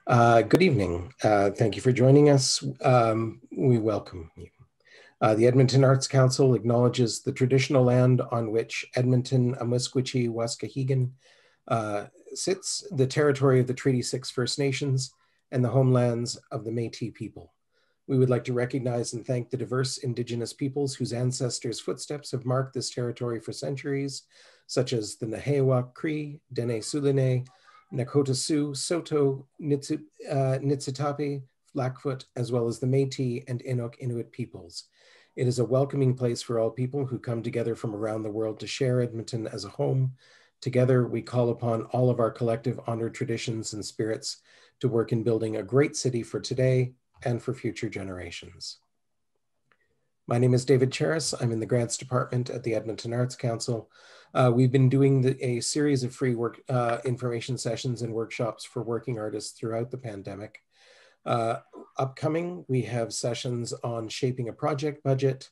Good evening. Thank you for joining us. We welcome you. The Edmonton Arts Council acknowledges the traditional land on which Edmonton, Amiskwitchi, Waskahegan sits, the territory of the Treaty 6 First Nations, and the homelands of the Métis people. We would like to recognize and thank the diverse Indigenous peoples whose ancestors' footsteps have marked this territory for centuries, such as the Nahewa Cree, Dene Suline, Nakota Sioux, Soto, Niitsitapi, Blackfoot, as well as the Métis and Inuk Inuit peoples. It is a welcoming place for all people who come together from around the world to share Edmonton as a home. Together, we call upon all of our collective honored traditions and spirits to work in building a great city for today and for future generations. My name is David Cheris. I'm in the Grants Department at the Edmonton Arts Council. We've been doing a series of free work information sessions and workshops for working artists throughout the pandemic. Upcoming, we have sessions on shaping a project budget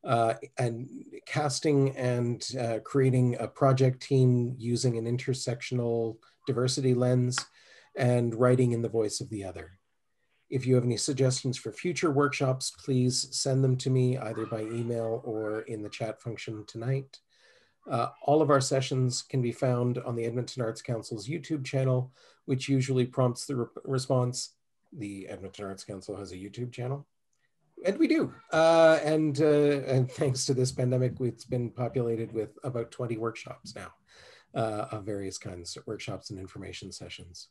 and casting and creating a project team using an intersectional diversity lens and writing in the voice of the other. If you have any suggestions for future workshops, please send them to me either by email or in the chat function tonight. All of our sessions can be found on the Edmonton Arts Council's YouTube channel, which usually prompts the response, the Edmonton Arts Council has a YouTube channel? And we do. And thanks to this pandemic, it's been populated with about 20 workshops now of various kinds of workshops and information sessions.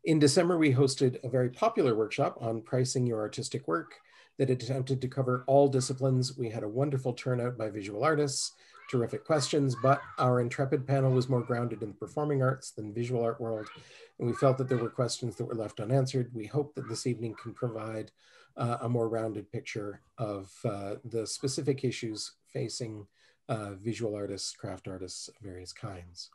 In December, we hosted a very popular workshop on pricing your artistic work that attempted to cover all disciplines. We had a wonderful turnout by visual artists, terrific questions, but our intrepid panel was more grounded in the performing arts than visual art world. And we felt that there were questions that were left unanswered. We hope that this evening can provide a more rounded picture of the specific issues facing visual artists, craft artists of various kinds.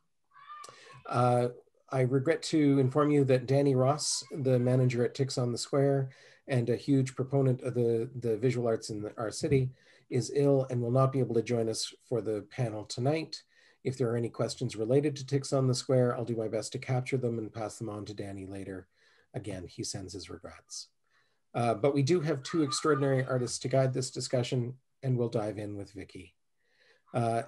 I regret to inform you that Danny Ross, the manager at Ticks on the Square and a huge proponent of the visual arts in our city, is ill and will not be able to join us for the panel tonight. If there are any questions related to Ticks on the Square, I'll do my best to capture them and pass them on to Danny later. Again, he sends his regrets. But we do have two extraordinary artists to guide this discussion, and we'll dive in with Vikki.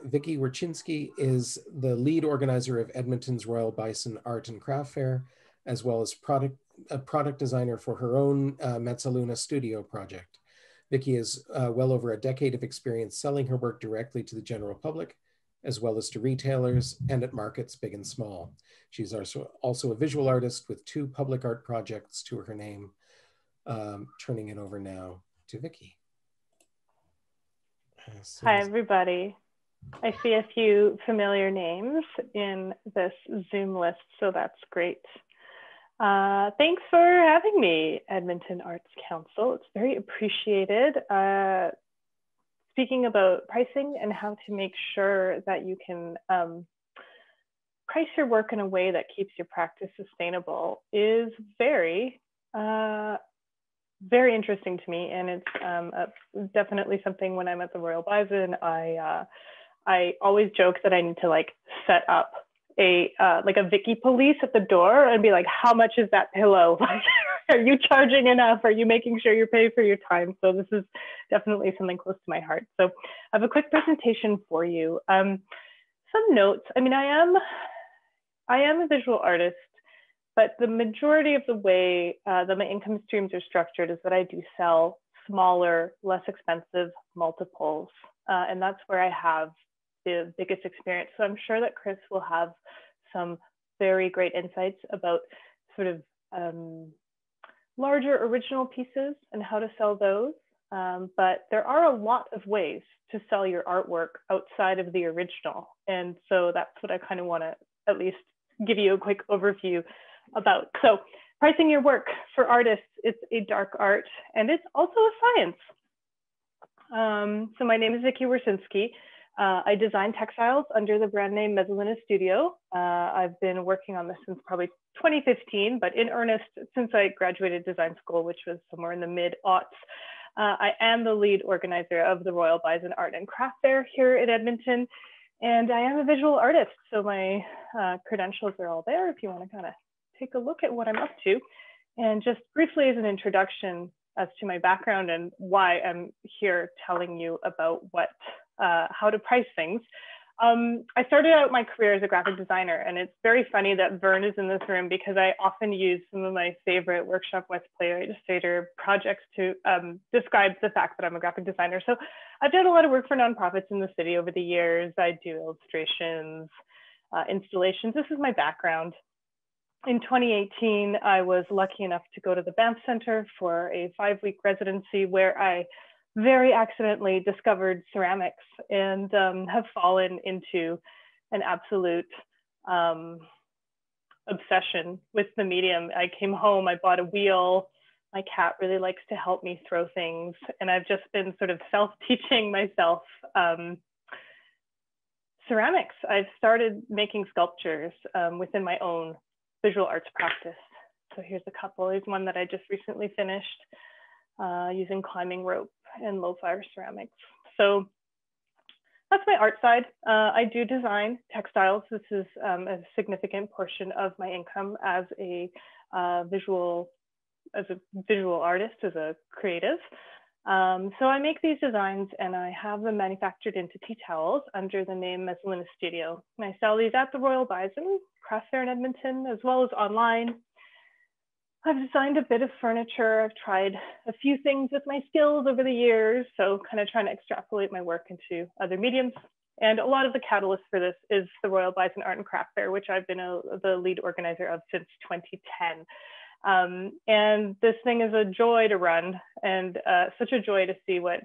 Vikki Wiercinski is the lead organizer of Edmonton's Royal Bison Art and Craft Fair, as well as a product designer for her own Mezzaluna Studio project. Vikki has well over a decade of experience selling her work directly to the general public, as well as to retailers and at markets big and small. She's also a visual artist with 2 public art projects to her name. Turning it over now to Vikki. Hi, everybody. I see a few familiar names in this Zoom list, so that's great. Thanks for having me, Edmonton Arts Council. It's very appreciated. Speaking about pricing and how to make sure that you can price your work in a way that keeps your practice sustainable is very interesting to me, and it's definitely something when I'm at the Royal Bison, I always joke that I need to like set up like a Vikki police at the door and be like, how much is that pillow? Are you charging enough? Are you making sure you're paid for your time? So this is definitely something close to my heart. So I have a quick presentation for you. Some notes. I mean, I am a visual artist, but the majority of the way that my income streams are structured is that I do sell smaller, less expensive multiples. And that's where I have the biggest experience. So I'm sure that Chris will have some very great insights about sort of larger original pieces and how to sell those. But there are a lot of ways to sell your artwork outside of the original. And so that's what I kind of want to at least give you a quick overview about. So pricing your work for artists, it's a dark art and it's also a science. So my name is Vikki Wiercinski. I design textiles under the brand name Mezzaluna Studio. I've been working on this since probably 2015, but in earnest since I graduated design school, which was somewhere in the mid-aughts. I am the lead organizer of the Royal Bison Art and Craft Fair here in Edmonton, and I am a visual artist. So my credentials are all there if you want to kind of take a look at what I'm up to. And just briefly as an introduction as to my background and why I'm here telling you about how to price things. I started out my career as a graphic designer, and it's very funny that Vern is in this room because I often use some of my favorite Workshop West Playwright Illustrator projects to describe the fact that I'm a graphic designer. So I've done a lot of work for nonprofits in the city over the years. I do illustrations, installations. This is my background. In 2018, I was lucky enough to go to the Banff Center for a 5-week residency where I very accidentally discovered ceramics and have fallen into an absolute obsession with the medium. I came home, I bought a wheel. My cat really likes to help me throw things, and I've just been sort of self-teaching myself ceramics. I've started making sculptures within my own visual arts practice. So here's a couple. Here's one that I just recently finished using climbing rope and low fire ceramics. So that's my art side. I do design textiles. This is a significant portion of my income as a visual artist, as a creative. So I make these designs and I have them manufactured into tea towels under the name Mezzaluna Studio. And I sell these at the Royal Bison Craft Fair in Edmonton, as well as online. I've designed a bit of furniture. I've tried a few things with my skills over the years, so kind of trying to extrapolate my work into other mediums. And a lot of the catalyst for this is the Royal Bison Art and Craft Fair, which I've been the lead organizer of since 2010. And this thing is a joy to run, and such a joy to see what,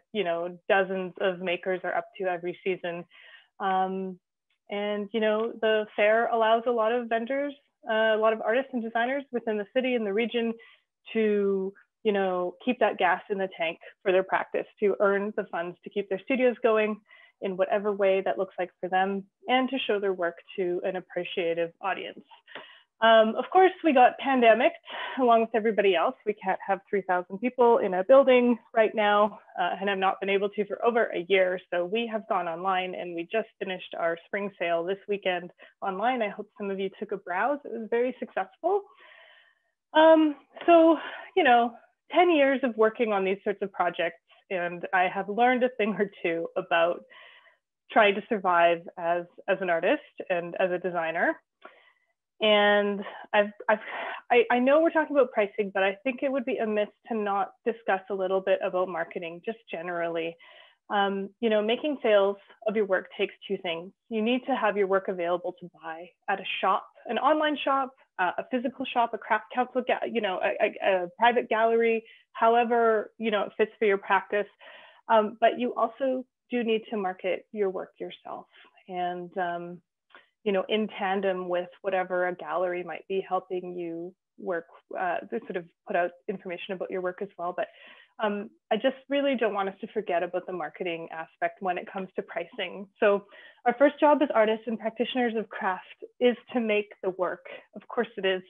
dozens of makers are up to every season. And, the fair allows a lot of vendors, a lot of artists and designers within the city and the region to, keep that gas in the tank for their practice, to earn the funds to keep their studios going in whatever way that looks like for them, and to show their work to an appreciative audience. Of course, we got pandemicked along with everybody else. We can't have 3,000 people in a building right now, and have not been able to for over a year. So we have gone online, and we just finished our spring sale this weekend online. I hope some of you took a browse. It was very successful. So, 10 years of working on these sorts of projects, and I have learned a thing or two about trying to survive as an artist and as a designer. And I know we're talking about pricing, but I think it would be amiss to not discuss a little bit about marketing, just generally. Making sales of your work takes two things. You need to have your work available to buy at a shop, an online shop, a physical shop, a craft council, a private gallery, however, it fits for your practice. But you also do need to market your work yourself. And in tandem with whatever a gallery might be helping you work, to sort of put out information about your work as well. But I just really don't want us to forget about the marketing aspect when it comes to pricing. So our first job as artists and practitioners of craft is to make the work. Of course it is.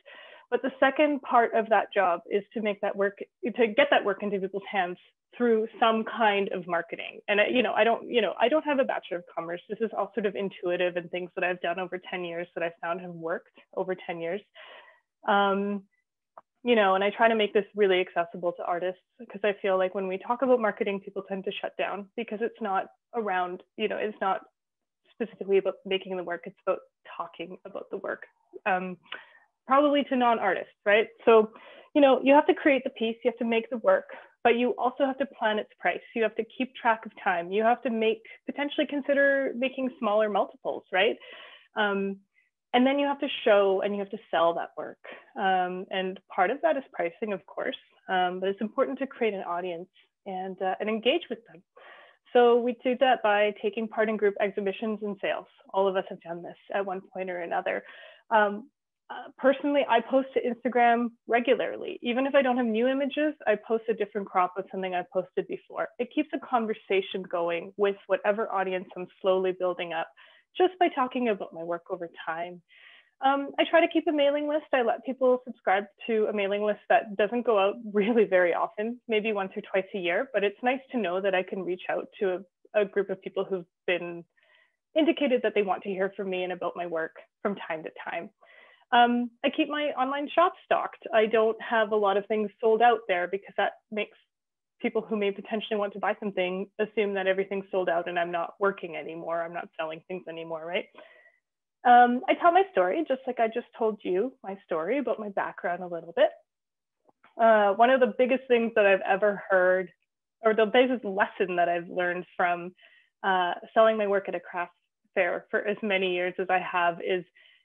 But the second part of that job is to make that work, to get that work into people's hands through some kind of marketing. And I don't have a Bachelor of Commerce. This is all sort of intuitive and things that I've done over 10 years that I found have worked over 10 years. And I try to make this really accessible to artists, because I feel like when we talk about marketing, people tend to shut down because it's not around, it's not specifically about making the work, it's about talking about the work. Probably to non-artists, right? So, you have to create the piece, you have to make the work, but you also have to plan its price. You have to keep track of time. You have to potentially consider making smaller multiples, right? And then you have to show and you have to sell that work. And part of that is pricing, of course, but it's important to create an audience and engage with them. So we do that by taking part in group exhibitions and sales. All of us have done this at one point or another. Personally, I post to Instagram regularly. Even if I don't have new images, I post a different crop of something I posted before. It keeps a conversation going with whatever audience I'm slowly building up, just by talking about my work over time. I try to keep a mailing list. I let people subscribe to a mailing list that doesn't go out really very often, maybe once or twice a year, but it's nice to know that I can reach out to a group of people who've been indicated that they want to hear from me and about my work from time to time. I keep my online shop stocked. I don't have a lot of things sold out there because that makes people who may potentially want to buy something assume that everything's sold out and I'm not working anymore. I'm not selling things anymore, right? I tell my story, just like I just told you my story about my background a little bit. One of the biggest things that I've ever heard, or the biggest lesson that I've learned from selling my work at a craft fair for as many years as I have, is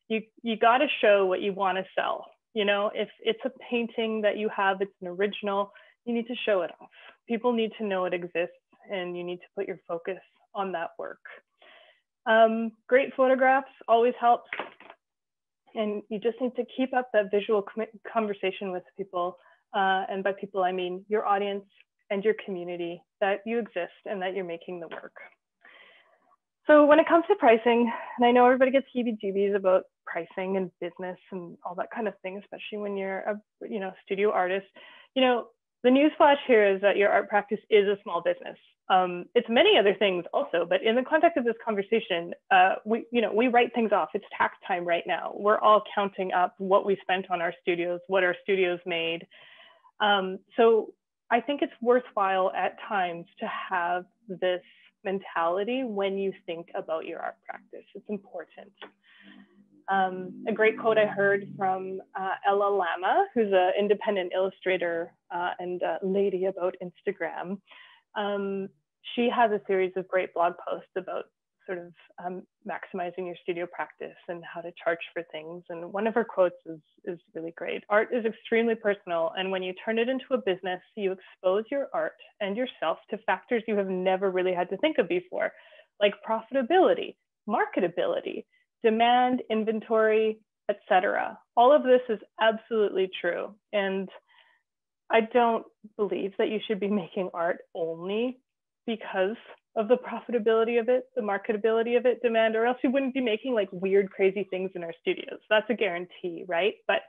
you got to show what you want to sell. You know, if it's a painting that you have, it's an original, you need to show it off. People need to know it exists, and you need to put your focus on that work. Great photographs always helps. And you just need to keep up that visual conversation with people. And by people, I mean your audience and your community, that you exist and that you're making the work. So when it comes to pricing, and I know everybody gets heebie-jeebies about pricing and business and all that kind of thing, especially when you're a studio artist, the newsflash here is that your art practice is a small business. It's many other things also, but in the context of this conversation, we write things off. It's tax time right now. We're all counting up what we spent on our studios, what our studios made. So I think it's worthwhile at times to have this mentality when you think about your art practice. It's important. A great quote I heard from Ella Lama, who's an independent illustrator and lady about Instagram. She has a series of great blog posts about sort of maximizing your studio practice and how to charge for things. And one of her quotes is really great. Art is extremely personal, and when you turn it into a business, you expose your art and yourself to factors you have never really had to think of before, like profitability, marketability, demand, inventory, etc. All of this is absolutely true. And I don't believe that you should be making art only because of the profitability of it, the marketability of it, demand, or else we wouldn't be making like weird, crazy things in our studios. That's a guarantee, right? But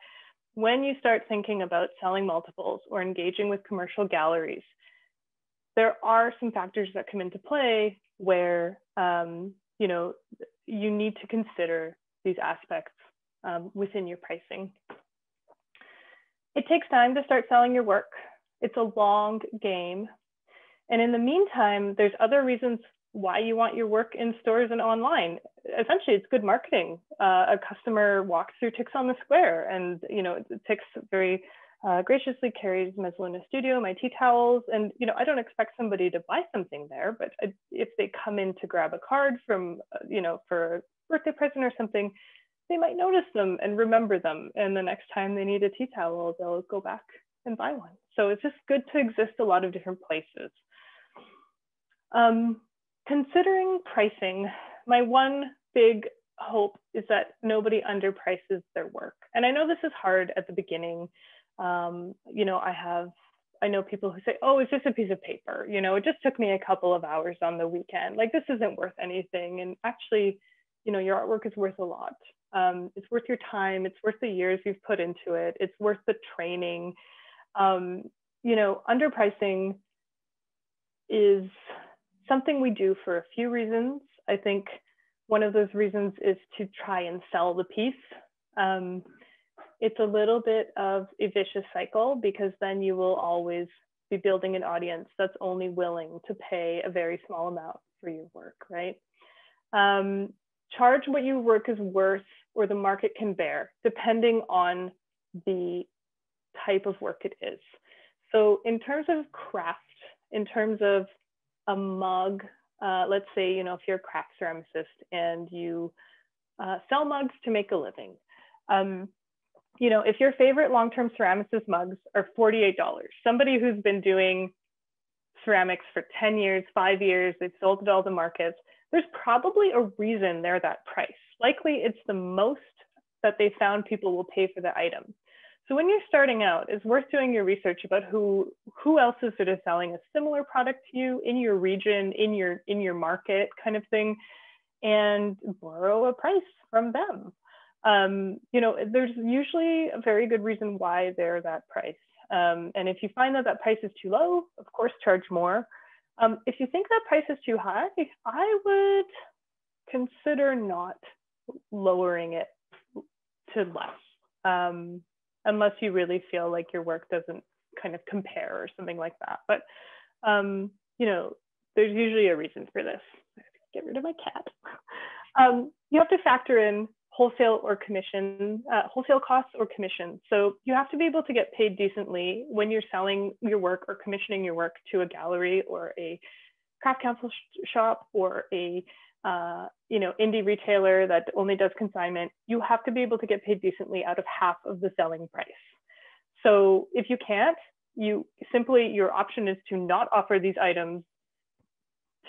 when you start thinking about selling multiples or engaging with commercial galleries, there are some factors that come into play where you need to consider these aspects within your pricing. It takes time to start selling your work. It's a long game. And in the meantime, there's other reasons why you want your work in stores and online. Essentially, it's good marketing. A customer walks through Ticks on the Square, and Ticks very graciously carries Mezzaluna Studio, my tea towels. And I don't expect somebody to buy something there, but if they come in to grab a card from, for a birthday present or something, they might notice them and remember them. And the next time they need a tea towel, they'll go back and buy one. So it's just good to exist a lot of different places. Considering pricing, my one big hope is that nobody underprices their work. And I know this is hard at the beginning. I know people who say, oh, it's just a piece of paper. It just took me a couple of hours on the weekend. Like, this isn't worth anything. And actually, your artwork is worth a lot. It's worth your time. It's worth the years you've put into it. It's worth the training. Underpricing is something we do for a few reasons. I think one of those reasons is to try and sell the piece. It's a little bit of a vicious cycle, because then you will always be building an audience that's only willing to pay a very small amount for your work, right? Charge what your work is worth or the market can bear, depending on the type of work it is. So in terms of craft, in terms of a mug, let's say, if you're a craft ceramicist and you sell mugs to make a living, if your favorite long-term ceramicist mugs are $48, somebody who's been doing ceramics for 10 years, 5 years, they've sold at all the markets, there's probably a reason they're that price. Likely it's the most that they found people will pay for the item. So when you're starting out, it's worth doing your research about who else is sort of selling a similar product to you in your region, in your market kind of thing, and borrow a price from them. There's usually a very good reason why they're that price. And if you find that price is too low, of course, charge more. If you think that price is too high, I would consider not lowering it to less, unless you really feel like your work doesn't kind of compare or something like that. But, you know, there's usually a reason for this. Get rid of my cat. You have to factor in wholesale or commission, wholesale costs or commission. So you have to be able to get paid decently when you're selling your work or commissioning your work to a gallery or a craft council shop or a you know, indie retailer that only does consignment. You have to be able to get paid decently out of half of the selling price. So if you can't, your option is to not offer these items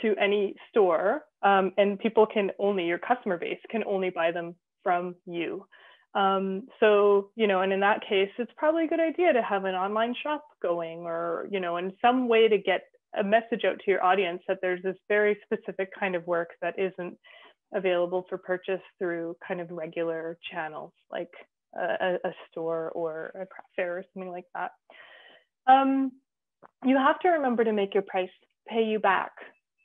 to any store, and people can only, your customer base can only buy them from you. So, you know, and in that case, it's probably a good idea to have an online shop going, or, you know, in some way to get a message out to your audience that there's this very specific kind of work that isn't available for purchase through kind of regular channels like a store or a craft fair or something like that. You have to remember to make your price pay you back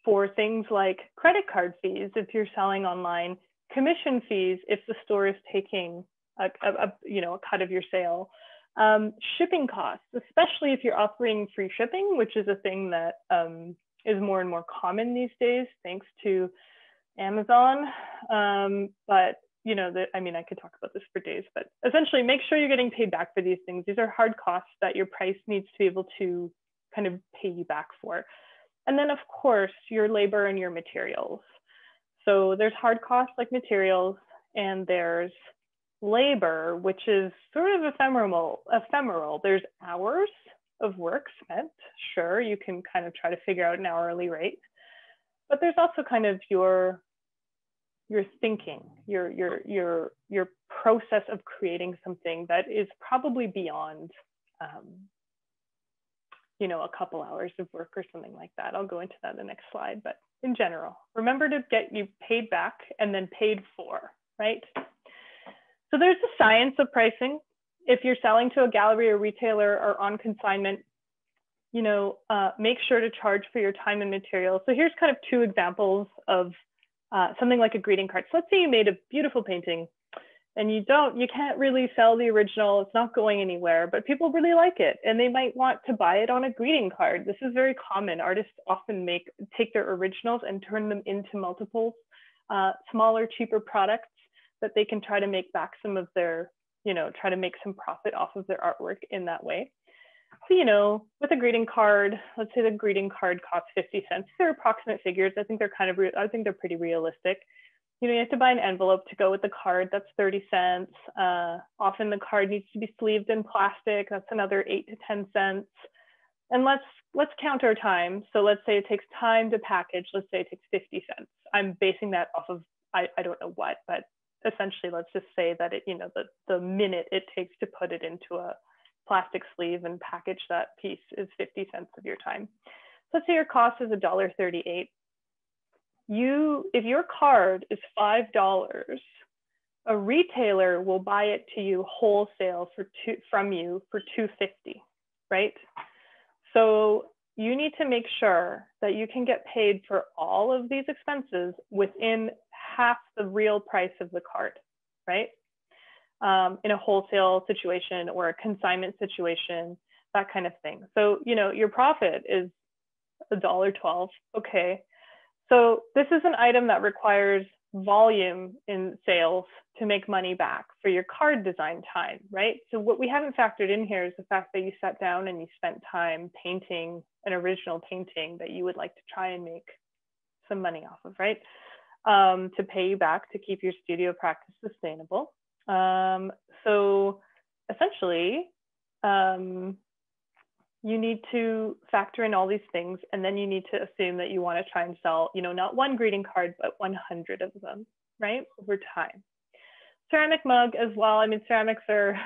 for things like credit card fees if you're selling online, commission fees if the store is taking a cut of your sale, shipping costs, especially if you're offering free shipping, which is a thing that is more and more common these days thanks to Amazon. But you know, I mean, I could talk about this for days, but essentially make sure you're getting paid back for these things. These are hard costs that your price needs to be able to kind of pay you back for. And then of course, your labor and your materials. So there's hard costs like materials, and there's labor, which is sort of ephemeral. There's hours of work spent. Sure, you can kind of try to figure out an hourly rate, but there's also kind of your thinking, your process of creating something that is probably beyond, you know, a couple hours of work or something like that. I'll go into that in the next slide, but in general, remember to get you paid back and then paid for, right? So there's the science of pricing. If you're selling to a gallery or retailer or on consignment, you know, make sure to charge for your time and material. So here's kind of two examples of something like a greeting card. So let's say you made a beautiful painting and you can't really sell the original, it's not going anywhere, but people really like it and they might want to buy it on a greeting card. This is very common. Artists often take their originals and turn them into multiple smaller, cheaper products that they can try to make back some of their, you know, try to make some profit off of their artwork in that way. So, you know, with a greeting card, let's say the greeting card costs 50 cents. They're approximate figures. I think they're pretty realistic. You know, you have to buy an envelope to go with the card. That's 30 cents. Often the card needs to be sleeved in plastic. That's another 8 to 10 cents. And let's count our time. So let's say it takes time to package. Let's say it takes 50 cents. I'm basing that off of, I don't know what, but essentially let's just say that it, you know, the minute it takes to put it into a plastic sleeve and package that piece is 50 cents of your time. So let's say your cost is $1.38. If your card is $5, a retailer will buy it to you wholesale from you for $2.50, right? So you need to make sure that you can get paid for all of these expenses within half the real price of the card, right? In a wholesale situation or a consignment situation, that kind of thing. So, you know, your profit is $1.12. Okay. So this is an item that requires volume in sales to make money back for your card design time, right? So what we haven't factored in here is the fact that you sat down and you spent time painting an original painting that you would like to try and make some money off of, right? To pay you back to keep your studio practice sustainable. So essentially, you need to factor in all these things, and then you need to assume that you want to try and sell, you know, not one greeting card, but 100 of them, right? Over time. Ceramic mug as well. I mean, ceramics are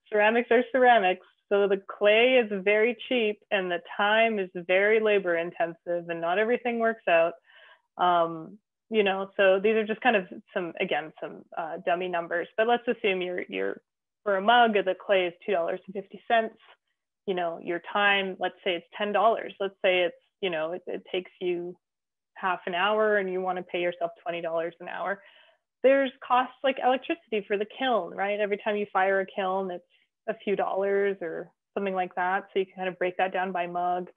ceramics. So the clay is very cheap and the time is very labor intensive and not everything works out. You know, so these are just kind of some dummy numbers, but let's assume for a mug, the clay is $2.50. You know, your time, let's say it's $10. Let's say it's, you know, it takes you half an hour and you want to pay yourself $20 an hour. There's costs like electricity for the kiln, right? Every time you fire a kiln, it's a few dollars or something like that. So you can kind of break that down by mug.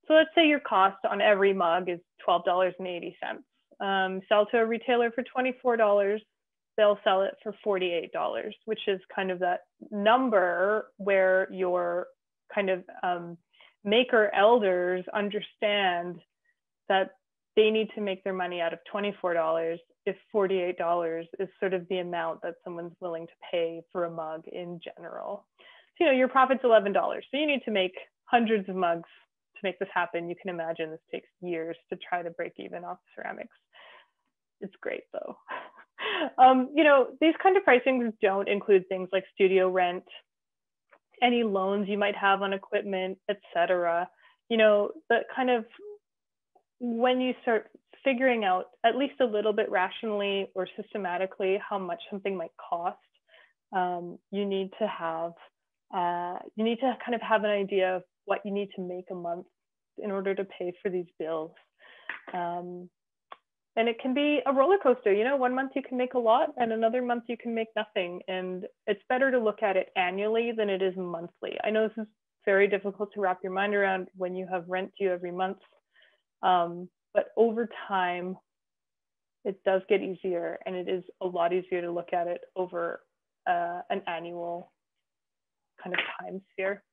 So let's say your cost on every mug is $12.80. Sell to a retailer for $24. They'll sell it for $48, which is kind of that number where your kind of maker elders understand that they need to make their money out of $24 if $48 is sort of the amount that someone's willing to pay for a mug in general. So, your profit's $11. So you need to make hundreds of mugs to make this happen. You can imagine this takes years to try to break even off ceramics. It's great though. These kind of pricings don't include things like studio rent, any loans you might have on equipment, etc. The kind of, when you start figuring out at least a little bit rationally or systematically how much something might cost, you need to kind of have an idea of what you need to make a month in order to pay for these bills. And it can be a roller coaster. One month you can make a lot and another month you can make nothing. And it's better to look at it annually than it is monthly. I know this is very difficult to wrap your mind around when you have rent due every month. But over time, it does get easier, and it is a lot easier to look at it over an annual kind of time sphere.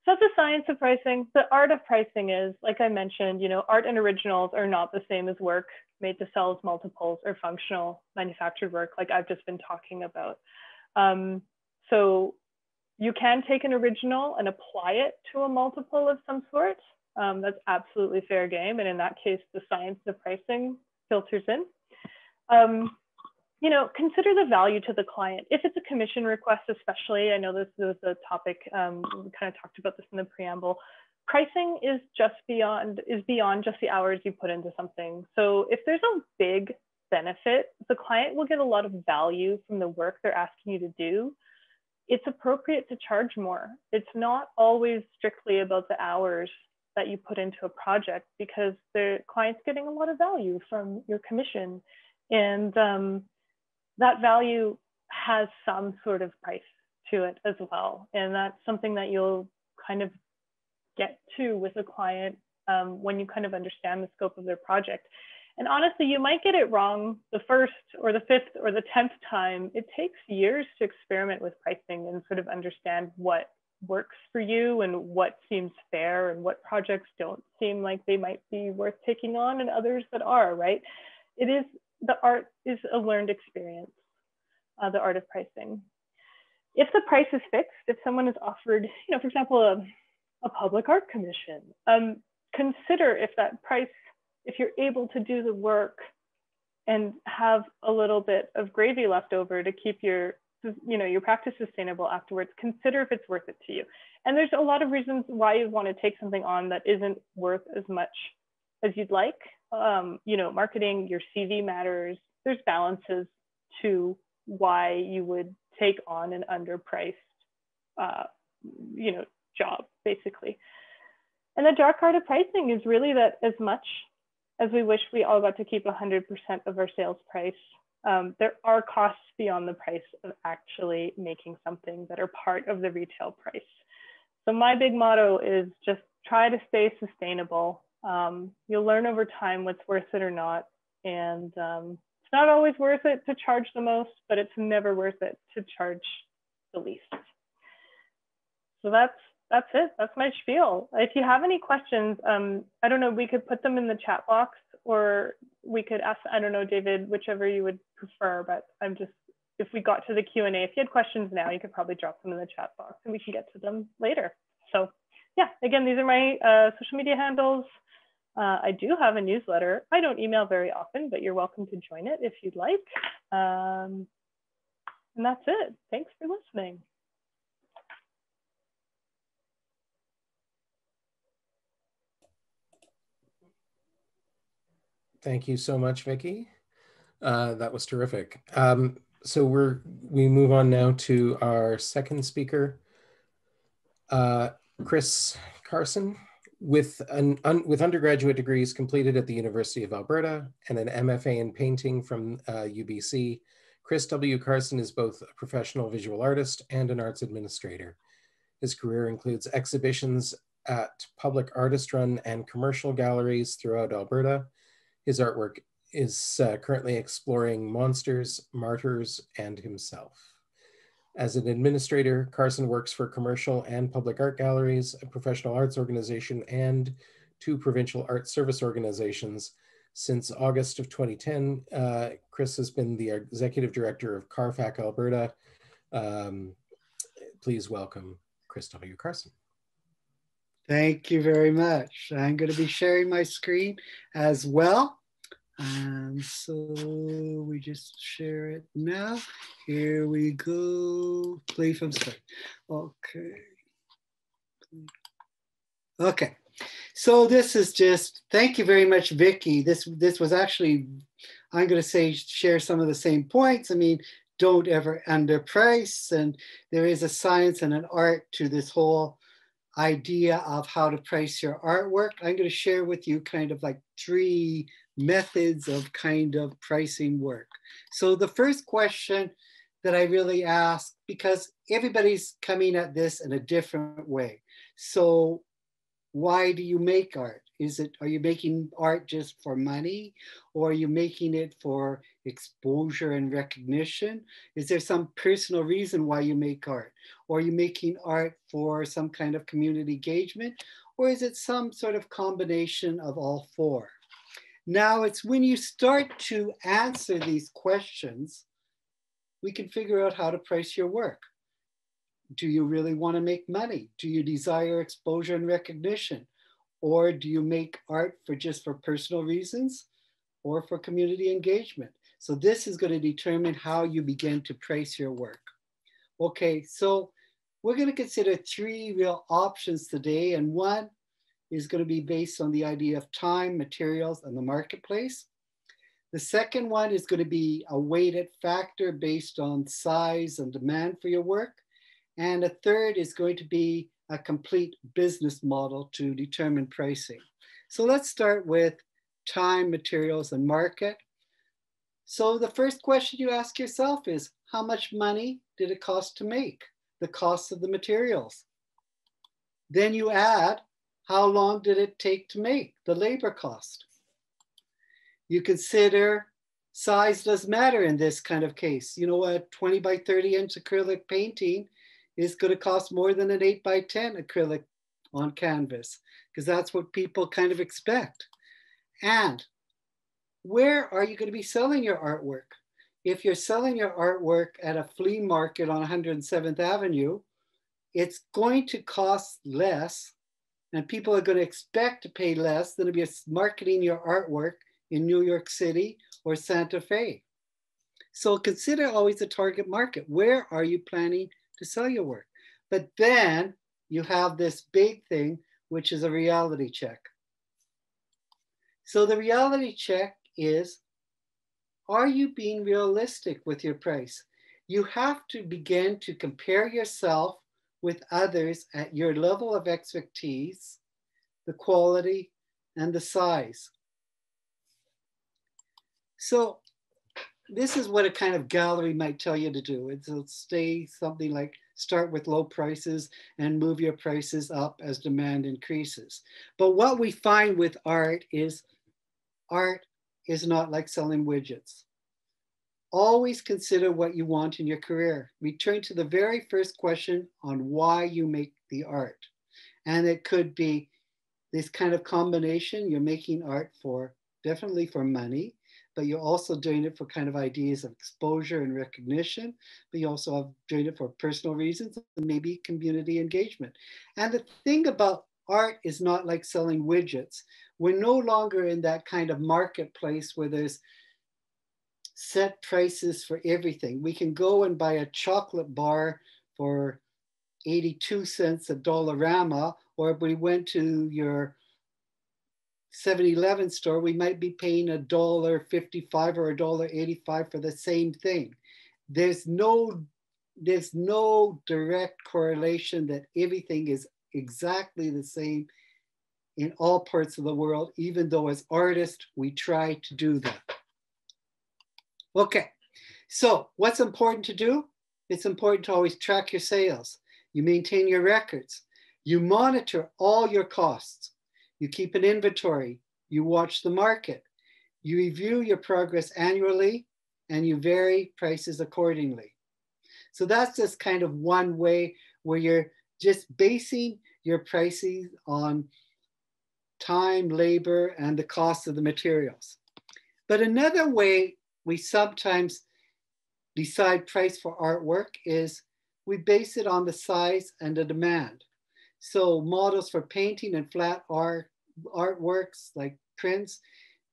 So that's the science of pricing. The art of pricing is, like I mentioned, art and originals are not the same as work made to sell as multiples or functional manufactured work like I've just been talking about. So you can take an original and apply it to a multiple of some sort. That's absolutely fair game. And in that case, the science of pricing filters in. Consider the value to the client. If it's a commission request, especially, I know this was a topic, we kind of talked about this in the preamble. Pricing is beyond just the hours you put into something. So if there's a big benefit, the client will get a lot of value from the work they're asking you to do. It's appropriate to charge more. It's not always strictly about the hours that you put into a project, because the client's getting a lot of value from your commission. And that value has some sort of price to it as well. And that's something that you'll kind of get to with a client when you kind of understand the scope of their project. And honestly, you might get it wrong the first or the fifth or the 10th time. It takes years to experiment with pricing and sort of understand what works for you and what seems fair and what projects don't seem like they might be worth taking on and others that are, right? The art is a learned experience, the art of pricing. If the price is fixed, if someone is offered, for example, a public art commission, consider if that price, if you're able to do the work and have a little bit of gravy left over to keep your practice sustainable afterwards, consider if it's worth it to you. And there's a lot of reasons why you want to take something on that isn't worth as much as you'd like. Marketing, your CV matters. There's balances to why you would take on an underpriced, job, basically. And the dark art of pricing is really that as much as we wish we all got to keep 100% of our sales price, there are costs beyond the price of actually making something that are part of the retail price. So my big motto is just try to stay sustainable. You'll learn over time what's worth it or not. And it's not always worth it to charge the most, but it's never worth it to charge the least. So that's it. That's my spiel. If you have any questions, I don't know, we could put them in the chat box, or we could ask, I don't know, David, whichever you would prefer, but if we got to the Q&A, if you had questions now, you could probably drop them in the chat box and we can get to them later. So yeah, again, these are my social media handles. I do have a newsletter. I don't email very often, but you're welcome to join it if you'd like. And that's it. Thanks for listening. Thank you so much, Vikki. That was terrific. So we move on now to our second speaker, Chris Carson. With undergraduate degrees completed at the University of Alberta and an MFA in painting from UBC, Chris W. Carson is both a professional visual artist and an arts administrator. His career includes exhibitions at public artist-run and commercial galleries throughout Alberta. His artwork is currently exploring monsters, martyrs, and himself. As an administrator, Carson works for commercial and public art galleries, a professional arts organization, and 2 provincial art service organizations. Since August of 2010, Chris has been the executive director of CARFAC Alberta. Please welcome Chris W. Carson. Thank you very much. I'm going to be sharing my screen as well. So we just share it now. Here we go. Play from start. Okay. Okay. So this is just, thank you very much, Vikki. This was actually, I'm going to say, share some of the same points. I mean, don't ever underprice. And there is a science and an art to this whole idea of how to price your artwork. I'm going to share with you kind of like 3 methods of kind of pricing work. So the first question that I really ask, because everybody's coming at this in a different way. So why do you make art? Are you making art just for money, or are you making it for exposure and recognition? Is there some personal reason why you make art? Or are you making art for some kind of community engagement? Or is it some sort of combination of all 4? Now, it's when you start to answer these questions, we can figure out how to price your work. Do you really want to make money? Do you desire exposure and recognition? Or do you make art for personal reasons or for community engagement? So this is going to determine how you begin to price your work. Okay, so we're going to consider 3 real options today, and one is going to be based on the idea of time, materials, and the marketplace. The second one is going to be a weighted factor based on size and demand for your work. And a third is going to be a complete business model to determine pricing. So let's start with time, materials, and market. So the first question you ask yourself is, how much money did it cost to make? The cost of the materials. Then you add, how long did it take to make? The labor cost. You consider size does matter in this kind of case. You know, a 20 by 30 inch acrylic painting is going to cost more than an 8 by 10 acrylic on canvas, because that's what people kind of expect. And where are you going to be selling your artwork? If you're selling your artwork at a flea market on 107th Avenue, it's going to cost less, and people are going to expect to pay less than if you're marketing your artwork in New York City or Santa Fe. So consider always the target market. Where are you planning to sell your work? But then you have this big thing, which is a reality check. So the reality check is, are you being realistic with your price? You have to begin to compare yourself with others at your level of expertise, the quality, and the size. So this is what a kind of gallery might tell you to do. It'll say something like, start with low prices and move your prices up as demand increases. But what we find with art is not like selling widgets. Always consider what you want in your career. Return to the very first question on why you make the art. And it could be this kind of combination. You're making art definitely for money, but you're also doing it for kind of ideas of exposure and recognition, but you also are doing it for personal reasons and maybe community engagement. And the thing about art is not like selling widgets. We're no longer in that kind of marketplace where there's set prices for everything. We can go and buy a chocolate bar for 82 cents at Dollarama, or if we went to your 7-Eleven store, we might be paying $1.55 or $1.85 for the same thing. There's no direct correlation that everything is exactly the same in all parts of the world, even though as artists, we try to do that. Okay, so what's important to do? It's important to always track your sales. You maintain your records. You monitor all your costs. You keep an inventory. You watch the market. You review your progress annually, and you vary prices accordingly. So that's just kind of one way where you're just basing your pricing on time, labor, and the cost of the materials. But another way we sometimes decide price for artwork is we base it on the size and the demand. So models for painting and flat artworks like prints,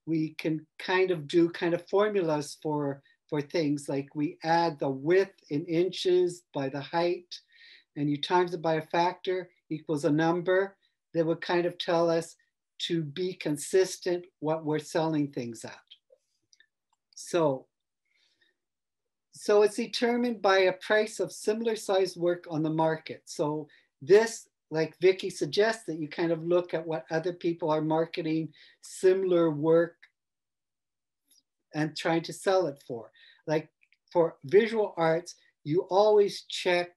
we can kind of do formulas for things like we add the width in inches by the height, and you times it by a factor equals a number that would kind of tell us to be consistent what we're selling things at. So it's determined by a price of similar sized work on the market. So this, like Vikki suggests, that you kind of look at what other people are marketing similar work and trying to sell it for. Like for visual arts, you always check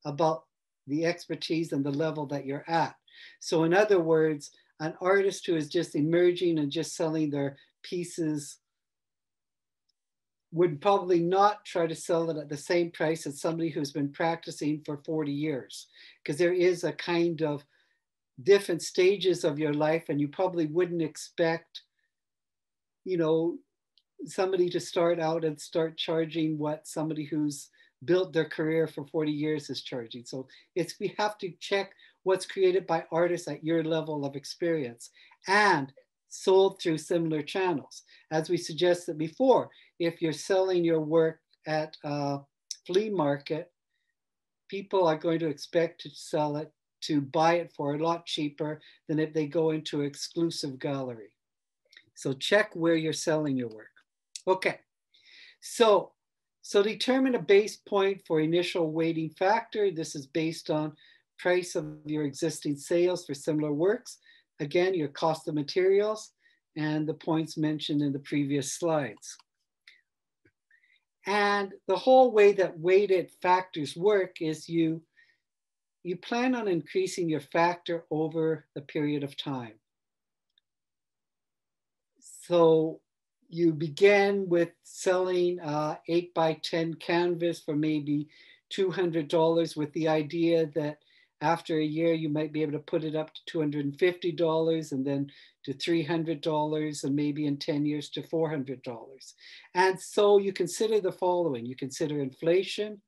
about the expertise and the level that you're at. So in other words, an artist who is just emerging and just selling their pieces would probably not try to sell it at the same price as somebody who's been practicing for 40 years, because there is a kind of different stages of your life, and you probably wouldn't expect, you know, somebody to start out and start charging what somebody who's built their career for 40 years is charging. So we have to check what's created by artists at your level of experience and sold through similar channels. As we suggested before, if you're selling your work at a flea market, people are going to expect to sell it, to buy it for a lot cheaper than if they go into an exclusive gallery. So check where you're selling your work. Okay, so determine a base point for initial weighting factor. This is based on price of your existing sales for similar works. Again, your cost of materials and the points mentioned in the previous slides. And the whole way that weighted factors work is you plan on increasing your factor over the period of time. So you begin with selling 8 by 10 canvas for maybe $200 with the idea that after a year, you might be able to put it up to $250 and then to $300 and maybe in 10 years to $400. And so you consider the following. You consider inflation.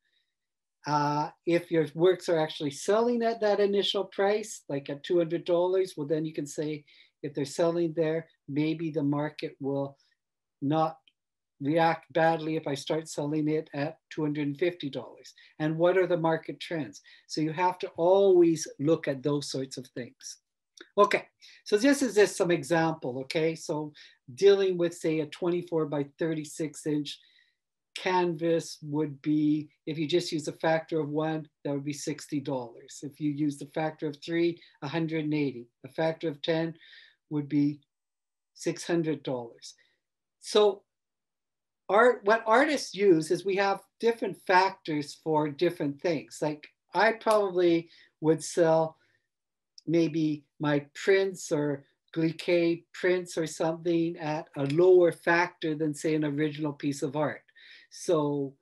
If your works are actually selling at that initial price, like at $200, well, then you can say if they're selling there, maybe the market will not react badly if I start selling it at $250. And what are the market trends? So you have to always look at those sorts of things. Okay, so this is just some example, okay? So dealing with, say, a 24 by 36 inch canvas would be, if you just use a factor of 1, that would be $60. If you use the factor of 3, $180. A factor of 10 would be $600. So what artists use is we have different factors for different things. Like I probably would sell maybe my prints or glycé prints or something at a lower factor than, say, an original piece of art. So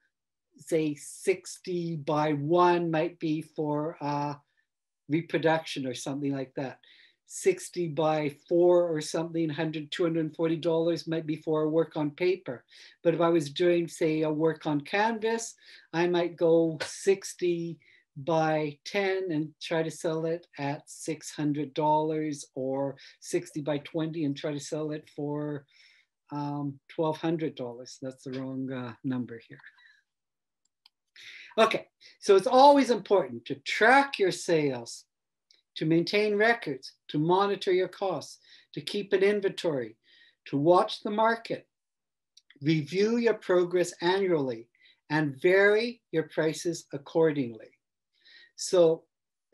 say 60 by 1 might be for reproduction or something like that. 60 by 4 or something, $240 might be for a work on paper. But if I was doing, say, a work on canvas, I might go 60 by 10 and try to sell it at $600, or 60 by 20 and try to sell it for $1,200. That's the wrong number here. Okay, so it's always important to track your sales, to maintain records, to monitor your costs, to keep an inventory, to watch the market, review your progress annually, and vary your prices accordingly. So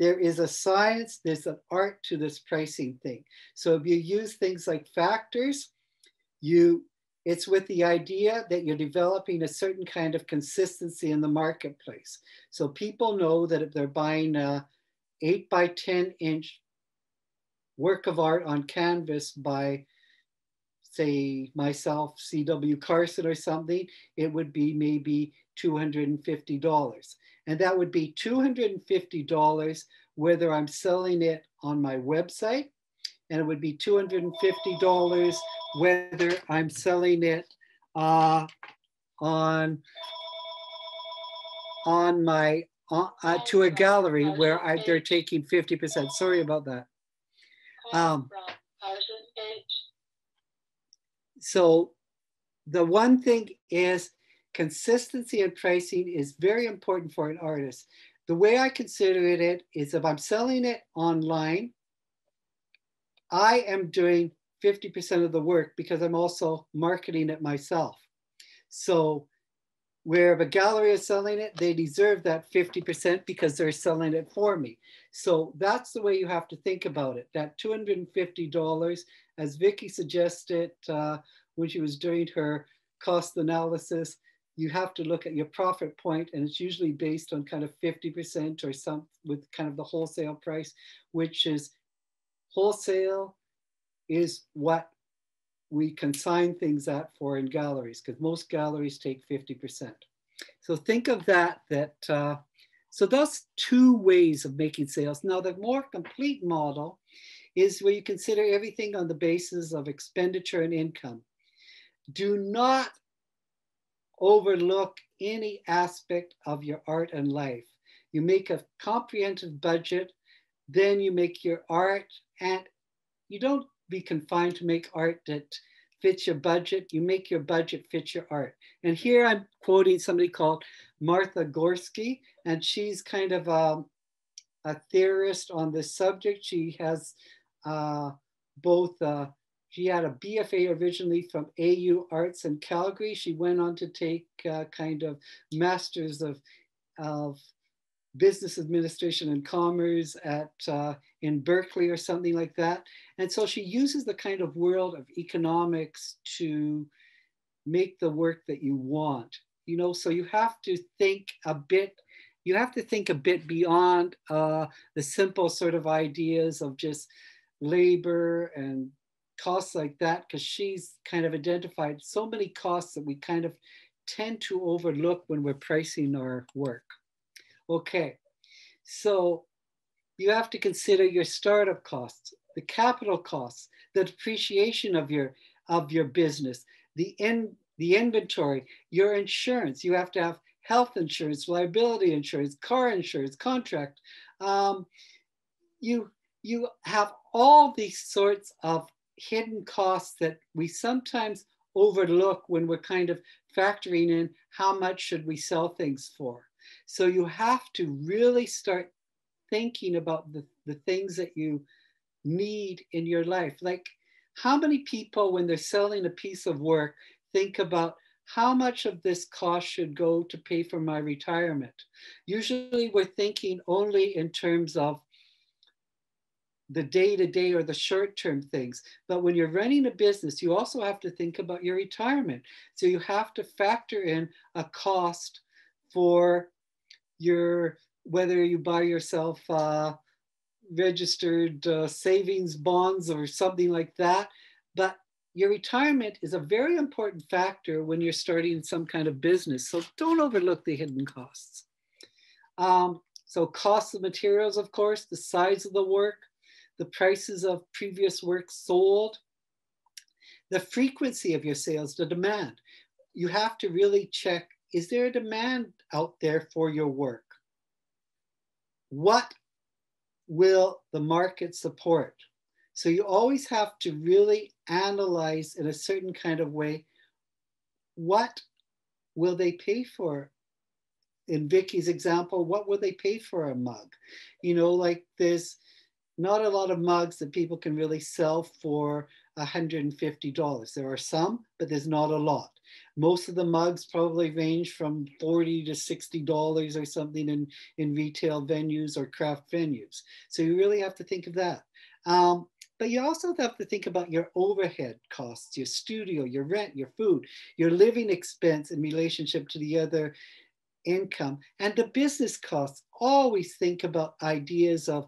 there is a science, there's an art to this pricing thing. So if you use things like factors, it's with the idea that you're developing a certain kind of consistency in the marketplace. So people know that if they're buying a 8 by 10 inch work of art on canvas by, say, myself, C.W. Carson or something, it would be maybe $250. And that would be $250 whether I'm selling it on my website, and it would be $250 whether I'm selling it on my to a gallery where they're taking 50%. Sorry about that. So the one thing is consistency in pricing is very important for an artist. The way I consider it is if I'm selling it online, I am doing 50% of the work because I'm also marketing it myself. So where if a gallery is selling it, they deserve that 50% because they're selling it for me. So that's the way you have to think about it. That $250, as Vikki suggested when she was doing her cost analysis, you have to look at your profit point, and it's usually based on kind of 50% or some with kind of the wholesale price, which is wholesale is what we consign things at for in galleries, because most galleries take 50%. So think of that, so that's two ways of making sales. Now, the more complete model is where you consider everything on the basis of expenditure and income. Do not overlook any aspect of your art and life. You make a comprehensive budget, then you make your art, and you don't be confined to make art that fits your budget. You make your budget fit your art. And here I'm quoting somebody called Martha Gorski, and she's kind of a theorist on this subject. She has she had a BFA originally from AU Arts in Calgary. She went on to take kind of Masters of Business Administration and Commerce in Berkeley or something like that. And so she uses the kind of world of economics to make the work that you want. You know, so you have to think a bit beyond the simple sort of ideas of just labor and costs like that, because she's kind of identified so many costs that we kind of tend to overlook when we're pricing our work. Okay, so you have to consider your startup costs, the capital costs, the depreciation of your business, the inventory, your insurance. You have to have health insurance, liability insurance, car insurance, contract. You have all these sorts of hidden costs that we sometimes overlook when we're kind of factoring in how much should we sell things for. So you have to really start thinking about the things that you need in your life. Like, how many people, when they're selling a piece of work, think about how much of this cost should go to pay for my retirement? Usually we're thinking only in terms of the day-to-day or the short-term things. But when you're running a business, you also have to think about your retirement. So you have to factor in a cost for whether you buy yourself registered savings bonds or something like that. But your retirement is a very important factor when you're starting some kind of business. So don't overlook the hidden costs. So costs of materials, of course, the size of the work, the prices of previous work sold, the frequency of your sales, the demand. You have to really check, is there a demand out there for your work? What will the market support? So you always have to really analyze in a certain kind of way, what will they pay for? In Vikki's example, what will they pay for a mug? You know, like there's not a lot of mugs that people can really sell for $150. There are some, but there's not a lot. Most of the mugs probably range from $40 to $60 or something in retail venues or craft venues. So you really have to think of that. But you also have to think about your overhead costs, your studio, your rent, your food, your living expense in relationship to the other income, and the business costs. Always think about ideas of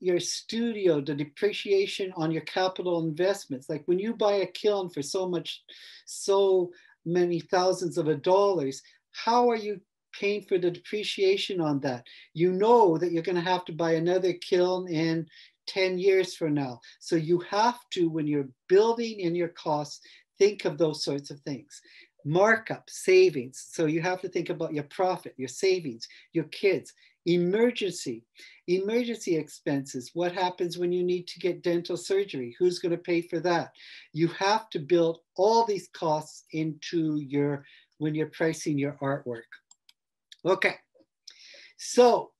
your studio, the depreciation on your capital investments. Like when you buy a kiln for so many thousands of dollars, how are you paying for the depreciation on that? You know that you're going to have to buy another kiln in 10 years from now. So you have to, when you're building in your costs, think of those sorts of things. Markup, savings. So you have to think about your profit, your savings, your kids. Emergency expenses. What happens when you need to get dental surgery? Who's going to pay for that? You have to build all these costs into when you're pricing your artwork. Okay, so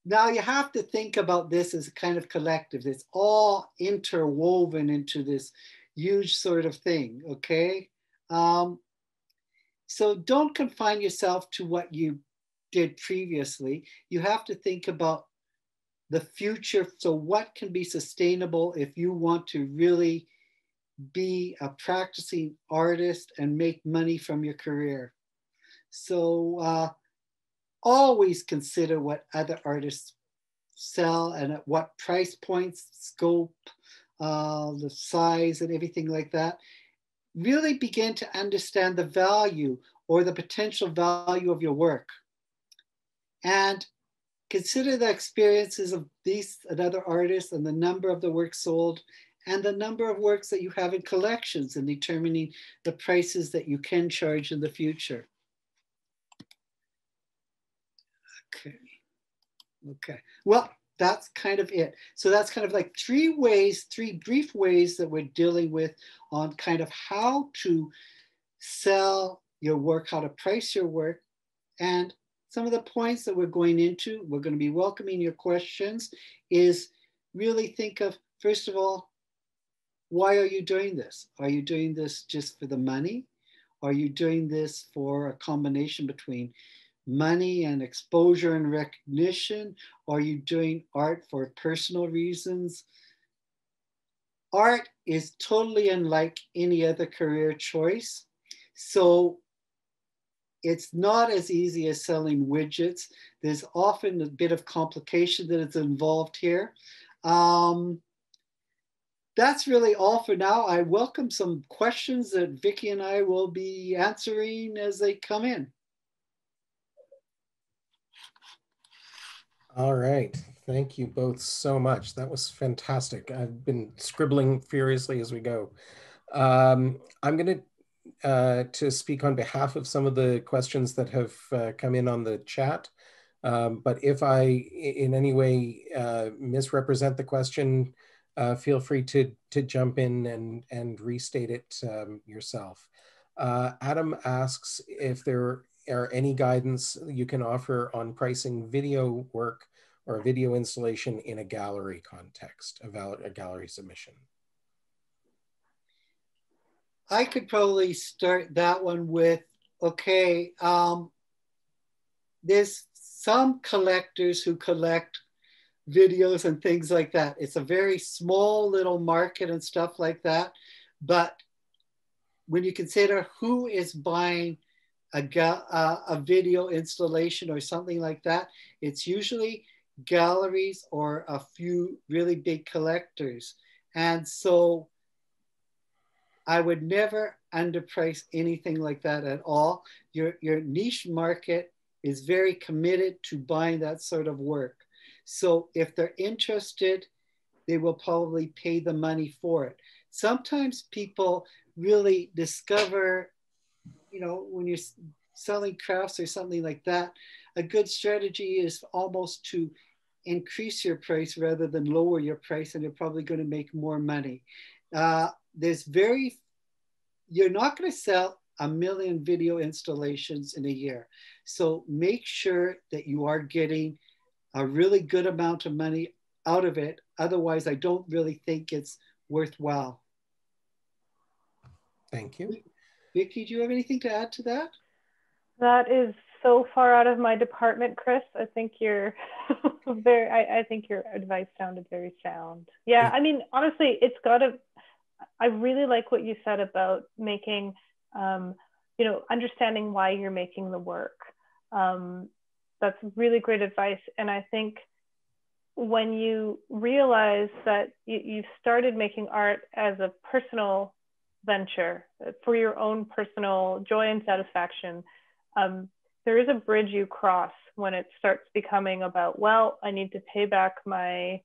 now you have to think about this as a kind of collective. It's all interwoven into this huge sort of thing, okay? So don't confine yourself to what you did previously. You have to think about the future. So what can be sustainable if you want to really be a practicing artist and make money from your career? So always consider what other artists sell and at what price points, scope, the size and everything like that. Really begin to understand the value or the potential value of your work. And consider the experiences of these and other artists and the number of the works sold and the number of works that you have in collections in determining the prices that you can charge in the future. Okay. Well, that's kind of it. So that's kind of like three brief ways that we're dealing with on kind of how to sell your work, how to price your work, and some of the points that we're going into. We're going to be welcoming your questions. Is really think of, first of all, why are you doing this? Are you doing this just for the money? Are you doing this for a combination between money and exposure and recognition? Are you doing art for personal reasons? Art is totally unlike any other career choice. So it's not as easy as selling widgets. There's often a bit of complication that is involved here. That's really all for now. I welcome some questions that Vikki and I will be answering as they come in. All right. Thank you both so much. That was fantastic. I've been scribbling furiously as we go. I'm going to speak on behalf of some of the questions that have come in on the chat. But if I in any way misrepresent the question, feel free to jump in and restate it yourself. Adam asks if there are any guidance you can offer on pricing video work or a video installation in a gallery context, a gallery submission. I could probably start that one with, okay, there's some collectors who collect videos and things like that. It's a very small little market and stuff like that. But when you consider who is buying a video installation or something like that, it's usually galleries or a few really big collectors. And so I would never underprice anything like that at all. Your niche market is very committed to buying that sort of work. So if they're interested, they will probably pay the money for it. Sometimes people really discover, you know, when you're selling crafts or something like that, a good strategy is almost to increase your price rather than lower your price, and you're probably going to make more money. You're not going to sell 1 million video installations in a year. So make sure that you are getting a really good amount of money out of it. Otherwise, I don't really think it's worthwhile. Thank you. Vikki, do you have anything to add to that? That is so far out of my department, Chris. I think you're I think your advice sounded very sound. Yeah, I mean, honestly, I really like what you said about making, understanding why you're making the work. That's really great advice. And I think when you realize that you've started making art as a personal venture for your own personal joy and satisfaction, there is a bridge you cross when it starts becoming about, well, I need to pay back my,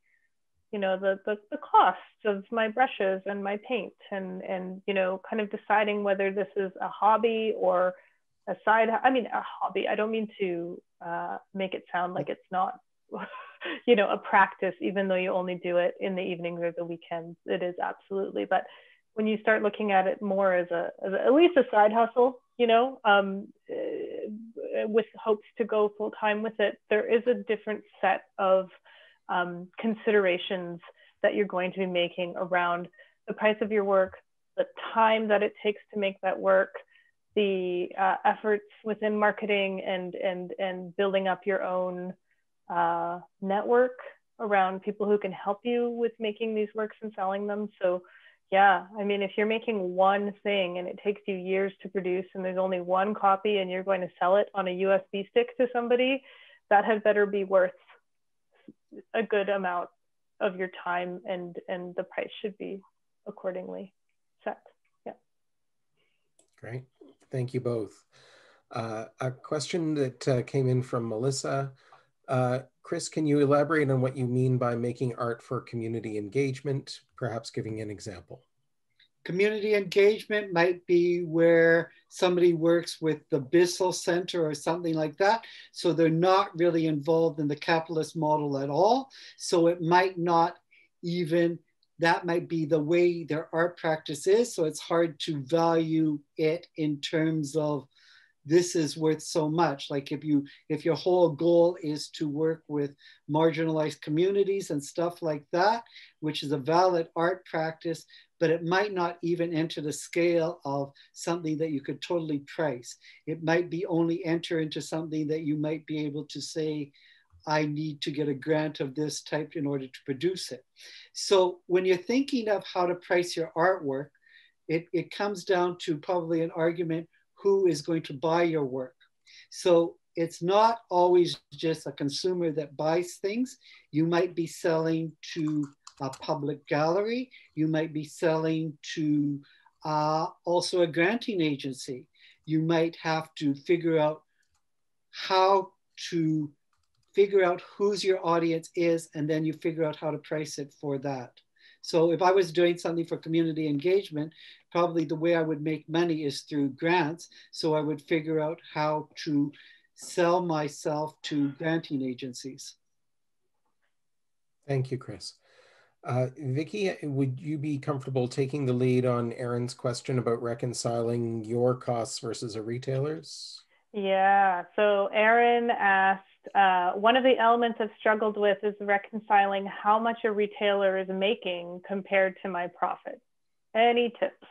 the costs of my brushes and my paint, and kind of deciding whether this is a hobby or a hobby. I don't mean to make it sound like it's not, a practice, even though you only do it in the evenings or the weekends. It is absolutely. But when you start looking at it more as at least a side hustle, with hopes to go full time with it, there is a different set of considerations that you're going to be making around the price of your work, the time that it takes to make that work, the efforts within marketing and building up your own network around people who can help you with making these works and selling them. So yeah, I mean, if you're making one thing and it takes you years to produce and there's only one copy and you're going to sell it on a USB stick to somebody, that had better be worth a good amount of your time, and the price should be accordingly set. Yeah. Great. Thank you both. A question that came in from Melissa. Chris, can you elaborate on what you mean by making art for community engagement, perhaps giving an example? Community engagement might be where somebody works with the Bissell Center or something like that. So they're not really involved in the capitalist model at all. So it might not even, that might be the way their art practice is. So it's hard to value it in terms of this is worth so much. Like if your whole goal is to work with marginalized communities and stuff like that, which is a valid art practice, but it might not even enter the scale of something that you could totally price. It might be only enter into something that you might be able to say, I need to get a grant of this type in order to produce it. So when you're thinking of how to price your artwork, it comes down to probably an argument, who is going to buy your work? So it's not always just a consumer that buys things. You might be selling to a public gallery. You might be selling to also a granting agency. You might have to figure out how to figure out whose your audience is, and then you figure out how to price it for that. So if I was doing something for community engagement, probably the way I would make money is through grants. So I would figure out how to sell myself to granting agencies. Thank you, Chris. Vikki, would you be comfortable taking the lead on Erin's question about reconciling your costs versus a retailer's? Yeah, so Erin asked, one of the elements I've struggled with is reconciling how much a retailer is making compared to my profit. Any tips?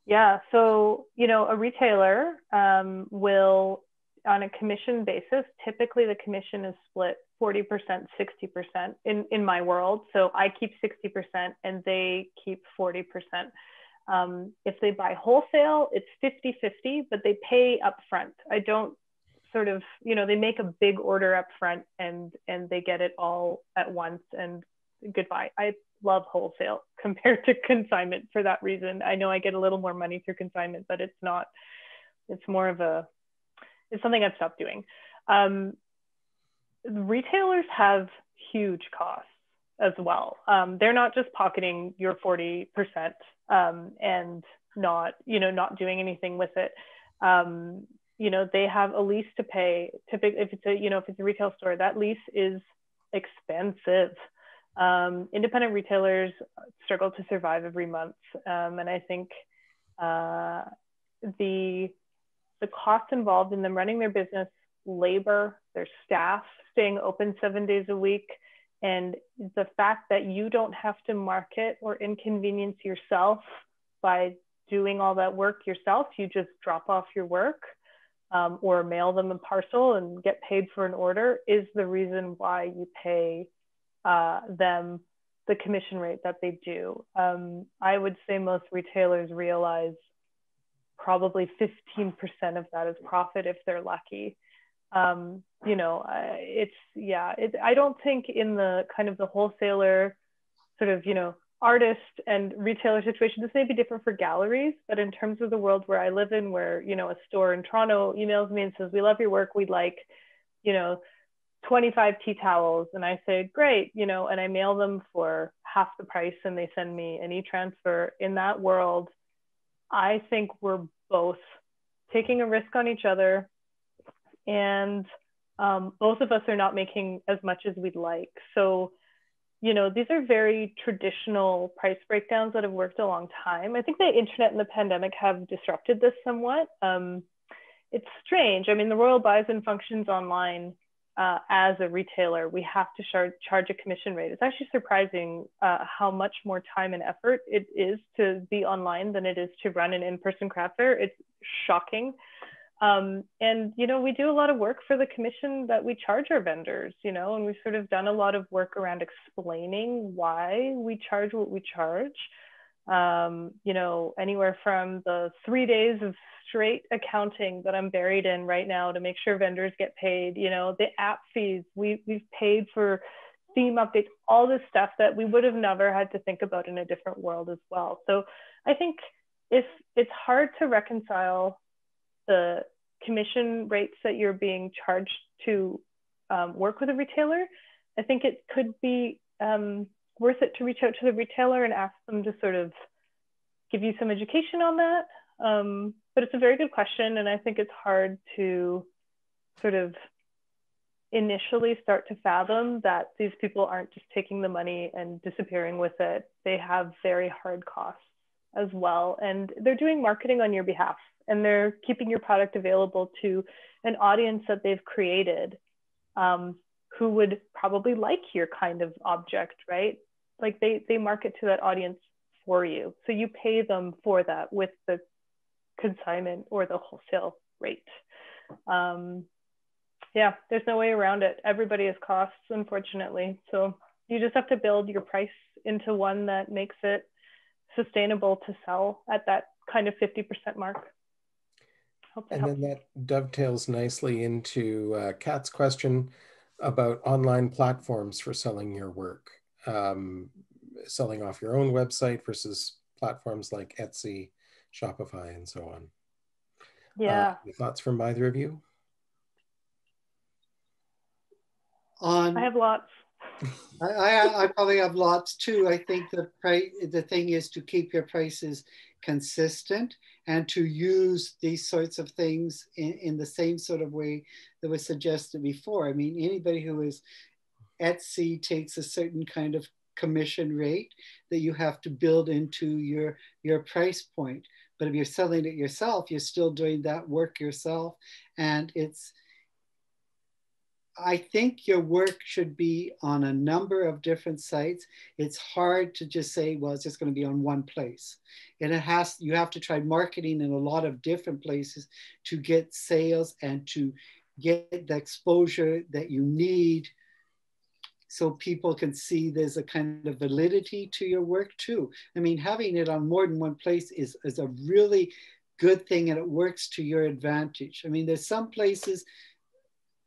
Yeah, so, a retailer will, on a commission basis, typically the commission is split 40%, 60% in my world. So I keep 60% and they keep 40%. If they buy wholesale, it's 50-50, but they pay upfront. I don't sort of, they make a big order upfront and they get it all at once and goodbye. I love wholesale compared to consignment for that reason. I know I get a little more money through consignment, but it's more of it's something I've stopped doing. Retailers have huge costs as well. They're not just pocketing your 40% and not doing anything with it. They have a lease to pay. Typically, if it's a retail store, that lease is expensive. Independent retailers struggle to survive every month, and I think the cost involved in them running their business, labor, their staff staying open 7 days a week, And the fact that you don't have to market or inconvenience yourself by doing all that work yourself, you just drop off your work or mail them a parcel and get paid for an order, is the reason why you pay them the commission rate that they do. I would say most retailers realize probably 15% of that is profit if they're lucky. You know, I don't think in the kind of the wholesaler sort of, you know, artist and retailer situation, this may be different for galleries, but in terms of the world where I live in, where, you know, a store in Toronto emails me and says, we love your work, we'd like, you know, 25 tea towels. And I say, great, you know, and I mail them for half the price and they send me an e-transfer. In that world, I think we're both taking a risk on each other, and both of us are not making as much as we'd like. So, you know, these are very traditional price breakdowns that have worked a long time. I think the internet and the pandemic have disrupted this somewhat. It's strange. I mean, the Royal Bison functions online as a retailer. We have to charge a commission rate. It's actually surprising how much more time and effort it is to be online than it is to run an in-person craft fair. It's shocking. And, you know, we do a lot of work for the commission that we charge our vendors, you know, and we've sort of done a lot of work around explaining why we charge what we charge. You know, anywhere from the 3 days of straight accounting that I'm buried in right now to make sure vendors get paid, you know, the app fees, we've paid for theme updates, all this stuff that we would have never had to think about in a different world as well. So I think if it's hard to reconcile the commission rates that you're being charged to work with a retailer, I think it could be worth it to reach out to the retailer and ask them to sort of give you some education on that. But it's a very good question, and I think it's hard to sort of initially start to fathom that these people aren't just taking the money and disappearing with it. They have very hard costs as well, and they're doing marketing on your behalf, and they're keeping your product available to an audience that they've created, who would probably like your kind of object, right? Like they market to that audience for you. So you pay them for that with the consignment or the wholesale rate. Yeah, there's no way around it. Everybody has costs, unfortunately. So you just have to build your price into one that makes it sustainable to sell at that kind of 50% mark. And then that dovetails nicely into Kat's question about online platforms for selling your work, selling off your own website versus platforms like Etsy, Shopify, and so on. Yeah. Any thoughts from either of you? I have lots. I probably have lots too. I think the thing is to keep your prices consistent and to use these sorts of things in the same sort of way that was suggested before. I mean, anybody who is Etsy takes a certain kind of commission rate that you have to build into your price point. But if you're selling it yourself, you're still doing that work yourself. And I think your work should be on a number of different sites. It's hard to just say, well, it's just going to be on one place. And you have to try marketing in a lot of different places to get sales and to get the exposure that you need so people can see there's a kind of validity to your work too. I mean, having it on more than one place is a really good thing, and it works to your advantage. I mean, there's some places,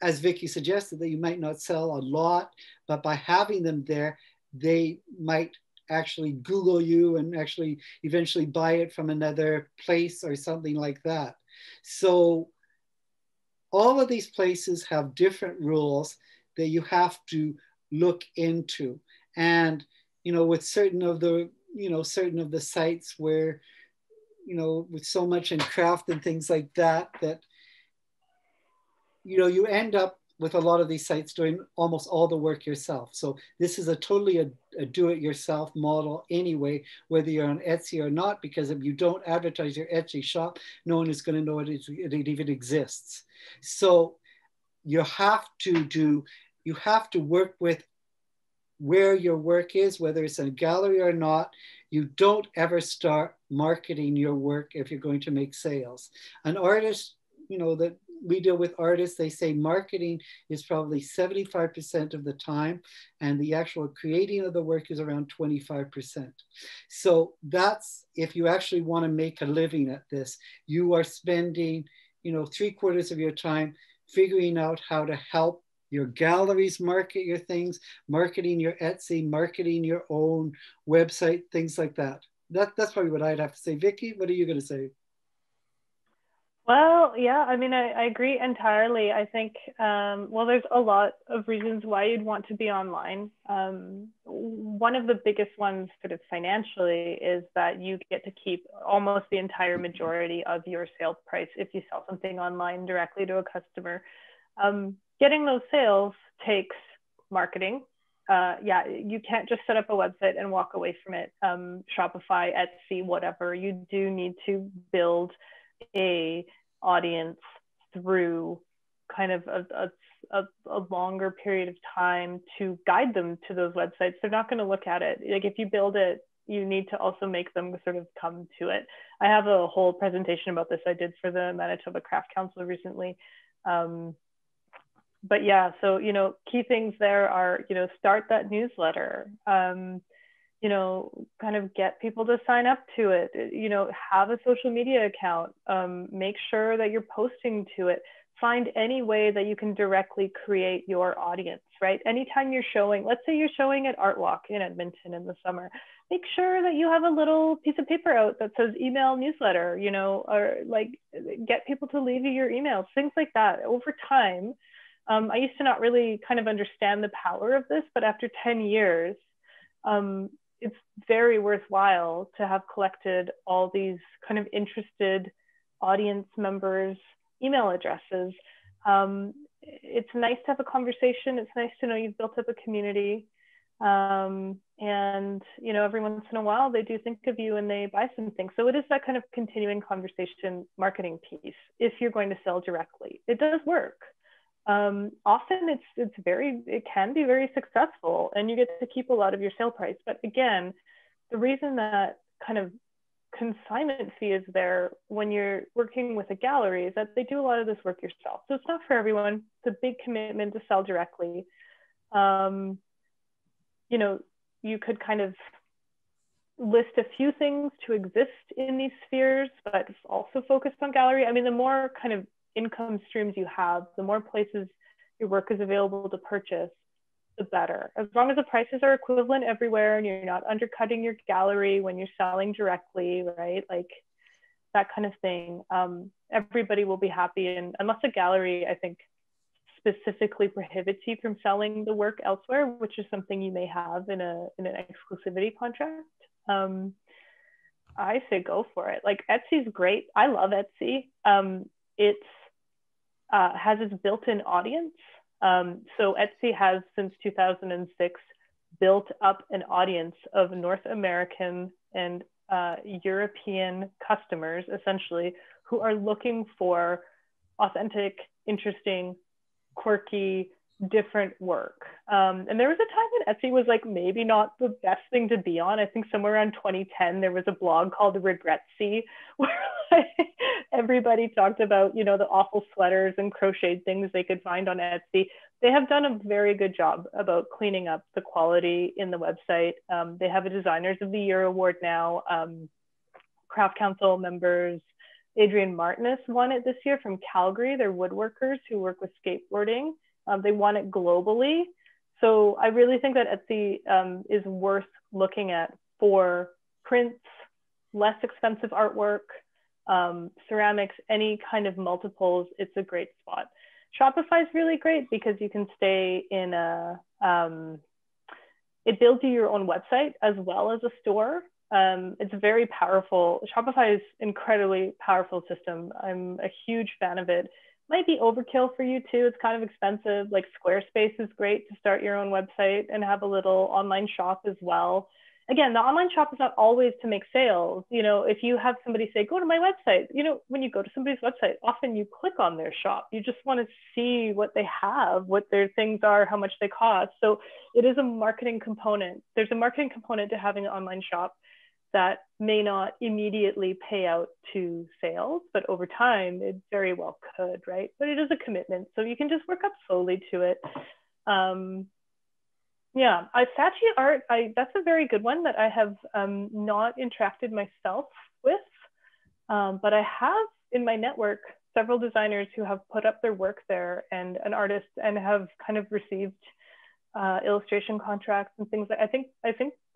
as Vikki suggested, that you might not sell a lot, but by having them there, they might actually Google you and actually eventually buy it from another place or something like that. So all of these places have different rules that you have to look into. And, you know, with certain of the sites where, you know, with so much in craft and things like that, you know, you end up with a lot of these sites doing almost all the work yourself. So this is a totally a do-it-yourself model anyway, whether you're on Etsy or not, because if you don't advertise your Etsy shop, no one is going to know it even exists. So you have to work with where your work is, whether it's in a gallery or not, you don't ever start marketing your work if you're going to make sales. An artist, that we deal with artists, they say marketing is probably 75% of the time, and the actual creating of the work is around 25%. So that's, if you actually want to make a living at this, you are spending, 3/4 of your time figuring out how to help your galleries market your things, marketing your Etsy, marketing your own website, things like that. That's probably what I'd have to say. Vikki, what are you going to say? Well, yeah, I mean, I agree entirely. I think, well, there's a lot of reasons why you'd want to be online. One of the biggest ones sort of financially is that you get to keep almost the entire majority of your sale price if you sell something online directly to a customer. Getting those sales takes marketing. Yeah, you can't just set up a website and walk away from it. Shopify, Etsy, whatever, you do need to build a audience through kind of a longer period of time to guide them to those websites. They're not going to look at it. Like if you build it, you need to also make them sort of come to it. I have a whole presentation about this I did for the Manitoba Craft Council recently. But yeah, so, key things there are, start that newsletter, kind of get people to sign up to it, have a social media account, make sure that you're posting to it, find any way that you can directly create your audience, right? Anytime you're showing, let's say you're showing at Art Walk in Edmonton in the summer, make sure that you have a little piece of paper out that says email newsletter, or like get people to leave you your emails, things like that. Over time, I used to not really kind of understand the power of this, but after 10 years, it's very worthwhile to have collected all these kind of interested audience members' email addresses. It's nice to have a conversation. It's nice to know you've built up a community. And, every once in a while, they do think of you and they buy some things. So it is that kind of continuing conversation marketing piece. If you're going to sell directly, it does work. Often it can be very successful and you get to keep a lot of your sale price. But again, the reason that kind of consignment fee is there when you're working with a gallery is that they do a lot of this work yourself. So it's not for everyone. It's a big commitment to sell directly. You could kind of list a few things to exist in these spheres, but also focus on gallery. I mean, the more kind of income streams you have, the more places your work is available to purchase, the better. As long as the prices are equivalent everywhere and you're not undercutting your gallery when you're selling directly, right? Like that kind of thing. Everybody will be happy. And unless a gallery, I think, specifically prohibits you from selling the work elsewhere, which is something you may have in an exclusivity contract, I say go for it. Like Etsy's great. I love Etsy. It's has its built-in audience. So Etsy has, since 2006, built up an audience of North American and European customers, essentially, who are looking for authentic, interesting, quirky, different work. And there was a time when Etsy was like maybe not the best thing to be on. I think somewhere around 2010, there was a blog called the Regretsy, where like, everybody talked about, the awful sweaters and crocheted things they could find on Etsy. They have done a very good job about cleaning up the quality in the website. They have a Designers of the Year award now. Craft Council members, Adrian Martinez won it this year from Calgary. They're woodworkers who work with skateboarding. They won it globally. So I really think that Etsy is worth looking at for prints, less expensive artwork, ceramics, any kind of multiples. It's a great spot. Shopify is really great because you can stay in it builds you your own website as well as a store. It's very powerful. Shopify is incredibly powerful system. I'm a huge fan of it. Might be overkill for you too. It's kind of expensive. Like Squarespace is great to start your own website and have a little online shop as well. again, the online shop is not always to make sales. You know, if you have somebody say, go to my website, you know, when you go to somebody's website, often you click on their shop. You just want to see what they have, what their things are, how much they cost. So it is a marketing component. There's a marketing component to having an online shop that may not immediately pay out to sales, but over time it very well could, right? But it is a commitment. So you can just work up slowly to it. Yeah, statue art, that's a very good one that I have not interacted myself with, but I have in my network several designers who have put up their work there, and an artist, and have kind of received illustration contracts and things. I think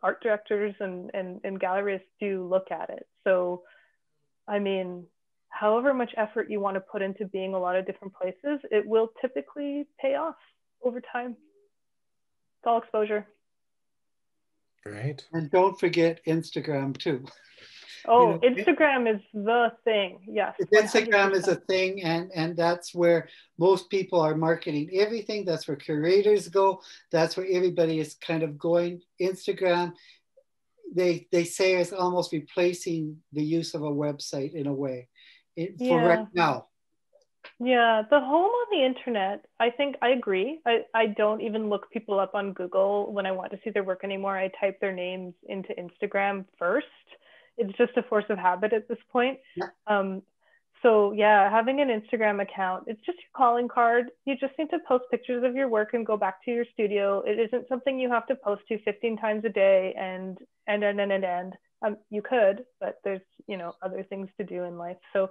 art directors and gallerists do look at it. So, I mean, however much effort you want to put into being a lot of different places, it will typically pay off over time. It's all exposure. Right. And don't forget Instagram too. Oh, you know, Instagram is the thing. Yes. Instagram 100%. Is a thing, and that's where most people are marketing everything. That's where curators go. That's where everybody is kind of going. Instagram, they say, is almost replacing the use of a website in a way for right now. Yeah, the home on the internet, I think I agree. I don't even look people up on Google when I want to see their work anymore. I type their names into Instagram first. It's just a force of habit at this point. Yeah. So yeah, having an Instagram account, it's just your calling card. You just need to post pictures of your work and go back to your studio. It isn't something you have to post to 15 times a day and you could, but there's, you know, other things to do in life. So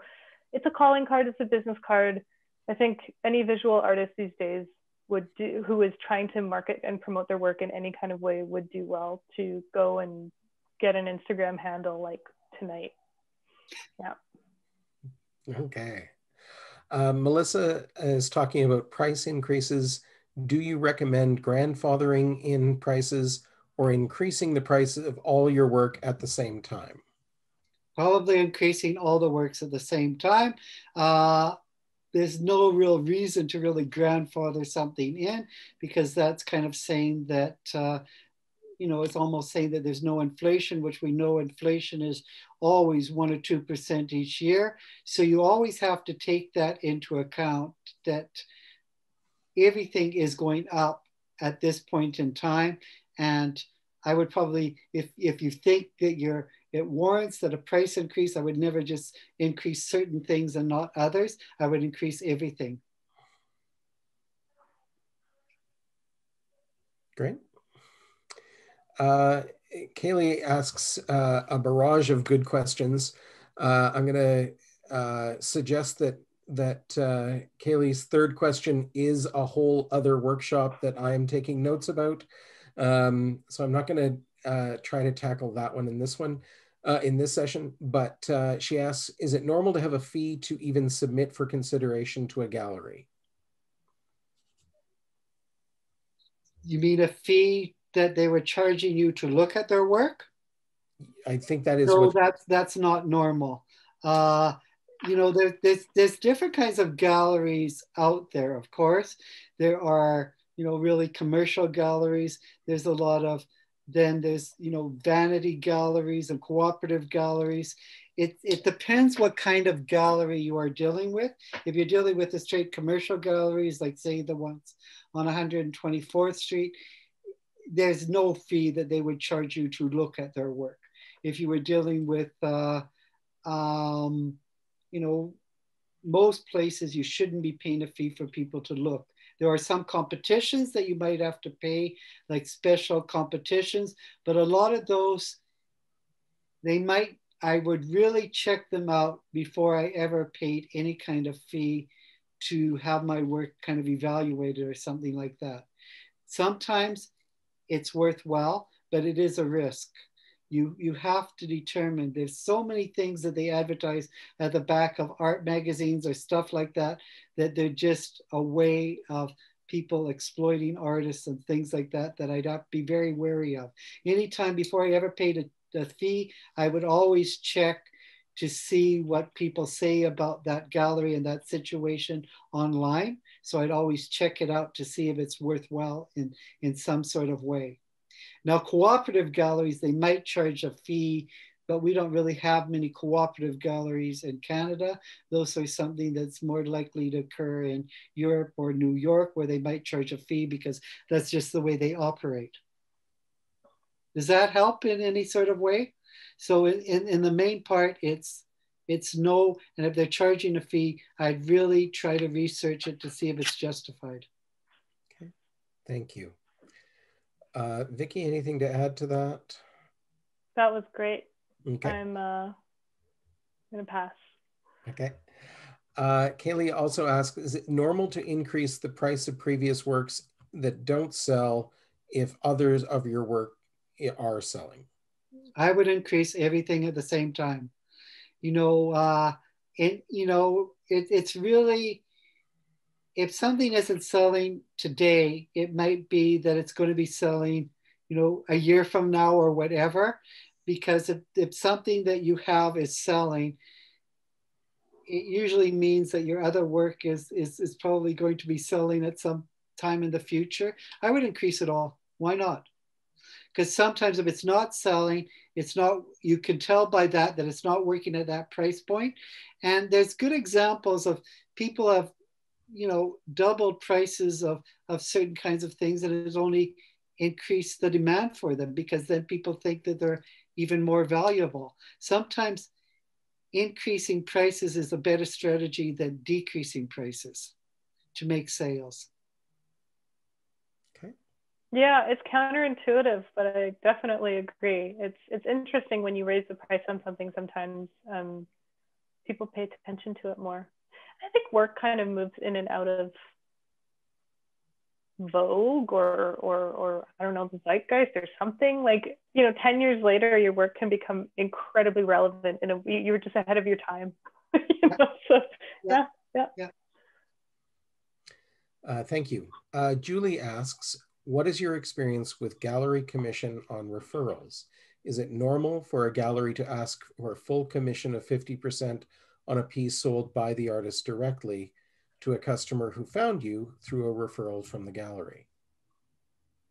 it's a calling card, it's a business card. I think any visual artist these days would do, who is trying to market and promote their work in any kind of way, would do well to go and get an Instagram handle like tonight. Yeah. Okay. Melissa is talking about price increases. Do you recommend grandfathering in prices or increasing the price of all your work at the same time? Probably increasing all the works at the same time. There's no real reason to really grandfather something in, because that's kind of saying that you know, it's almost saying that there's no inflation, which we know inflation is always 1 or 2% each year. So you always have to take that into account, that everything is going up at this point in time. And I would probably, if you think that it warrants that a price increase, I would never just increase certain things and not others. I would increase everything. Great. Kaylee asks a barrage of good questions. I'm going to suggest that Kaylee's third question is a whole other workshop that I am taking notes about. So I'm not going to try to tackle that one in this session, but she asks, is it normal to have a fee to even submit for consideration to a gallery? You mean a fee that they were charging you to look at their work? I think that is that's not normal. You know, there's different kinds of galleries out there. Of course, there are, you know, really commercial galleries. There's a lot of, then there's, you know, vanity galleries and cooperative galleries. It depends what kind of gallery you are dealing with. If you're dealing with the straight commercial galleries, like say the ones on 124th Street, there's no fee that they would charge you to look at their work. If you were dealing with, you know, most places you shouldn't be paying a fee for people to look. There are some competitions that you might have to pay, like special competitions, but a lot of those, I would really check them out before I ever paid any kind of fee to have my work kind of evaluated or something like that. Sometimes it's worthwhile, but it is a risk. You have to determine, there's so many things that they advertise at the back of art magazines or stuff like that, that they're just a way of people exploiting artists and things like that, that I'd have to be very wary of. Anytime before I ever paid a fee, I would always check to see what people say about that gallery and that situation online. So I'd always check it out to see if it's worthwhile in some sort of way. Now, cooperative galleries, they might charge a fee, but we don't really have many cooperative galleries in Canada. Those are something that's more likely to occur in Europe or New York, where they might charge a fee because that's just the way they operate. Does that help in any sort of way? So in the main part, it's no, and if they're charging a fee, I'd really try to research it to see if it's justified. Okay, thank you. Vikki, anything to add to that? That was great. Okay. I'm gonna pass. Okay. Kaylee also asks, is it normal to increase the price of previous works that don't sell if others of your work are selling? I would increase everything at the same time. It's really, if something isn't selling today, it might be that it's going to be selling, a year from now or whatever. Because if something that you have is selling, it usually means that your other work is probably going to be selling at some time in the future. I would increase it all. Why not? Because sometimes if it's not selling, it's not, you can tell by that it's not working at that price point. And there's good examples of people have, doubled prices of certain kinds of things, and it's only increased the demand for them because then people think that they're even more valuable. Sometimes increasing prices is a better strategy than decreasing prices to make sales. Okay. Yeah, it's counterintuitive, but I definitely agree. It's interesting when you raise the price on something, sometimes people pay attention to it more. I think work kind of moves in and out of vogue or I don't know, the zeitgeist or something. Like, 10 years later, your work can become incredibly relevant and you were just ahead of your time. So yeah. Thank you. Julie asks, what is your experience with gallery commission on referrals? Is it normal for a gallery to ask for a full commission of 50% on a piece sold by the artist directly to a customer who found you through a referral from the gallery?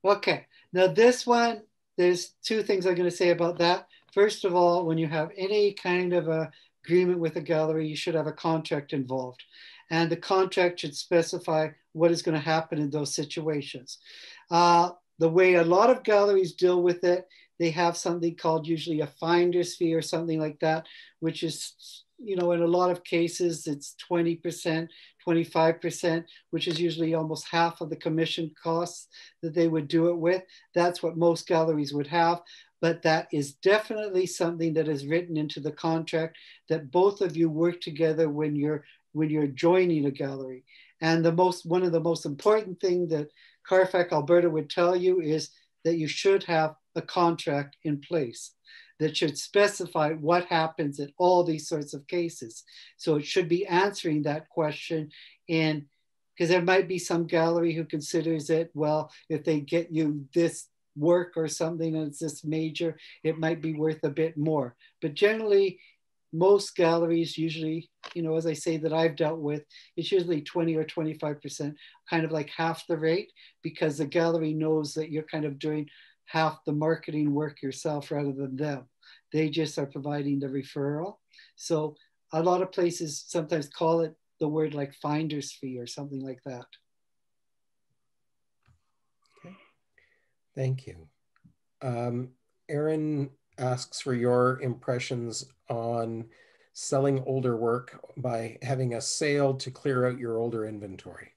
Okay, now this one, there's two things I'm going to say about that. First of all, when you have any kind of a agreement with a gallery, you should have a contract involved. And the contract should specify what is going to happen in those situations. The way a lot of galleries deal with it, they have something called usually a finder's fee or something like that, which is, in a lot of cases, it's 20%, 25%, which is usually almost half of the commission costs that they would do it with. That's what most galleries would have. But that is definitely something that is written into the contract, that both of you work together when you're joining a gallery. And one of the most important thing that CARFAC Alberta would tell you is that you should have a contract in place that should specify what happens in all these sorts of cases. So it should be answering that question, and because there might be some gallery who considers it, well, if they get you this work or something and it's this major, it might be worth a bit more. But generally, most galleries usually, as I say, that I've dealt with, it's usually 20 or 25%, kind of like half the rate, because the gallery knows that you're kind of doing half the marketing work yourself rather than them. They just are providing the referral. So a lot of places sometimes call it the word like finder's fee or something like that. Okay, thank you. Erin asks for your impressions on selling older work by having a sale to clear out your older inventory.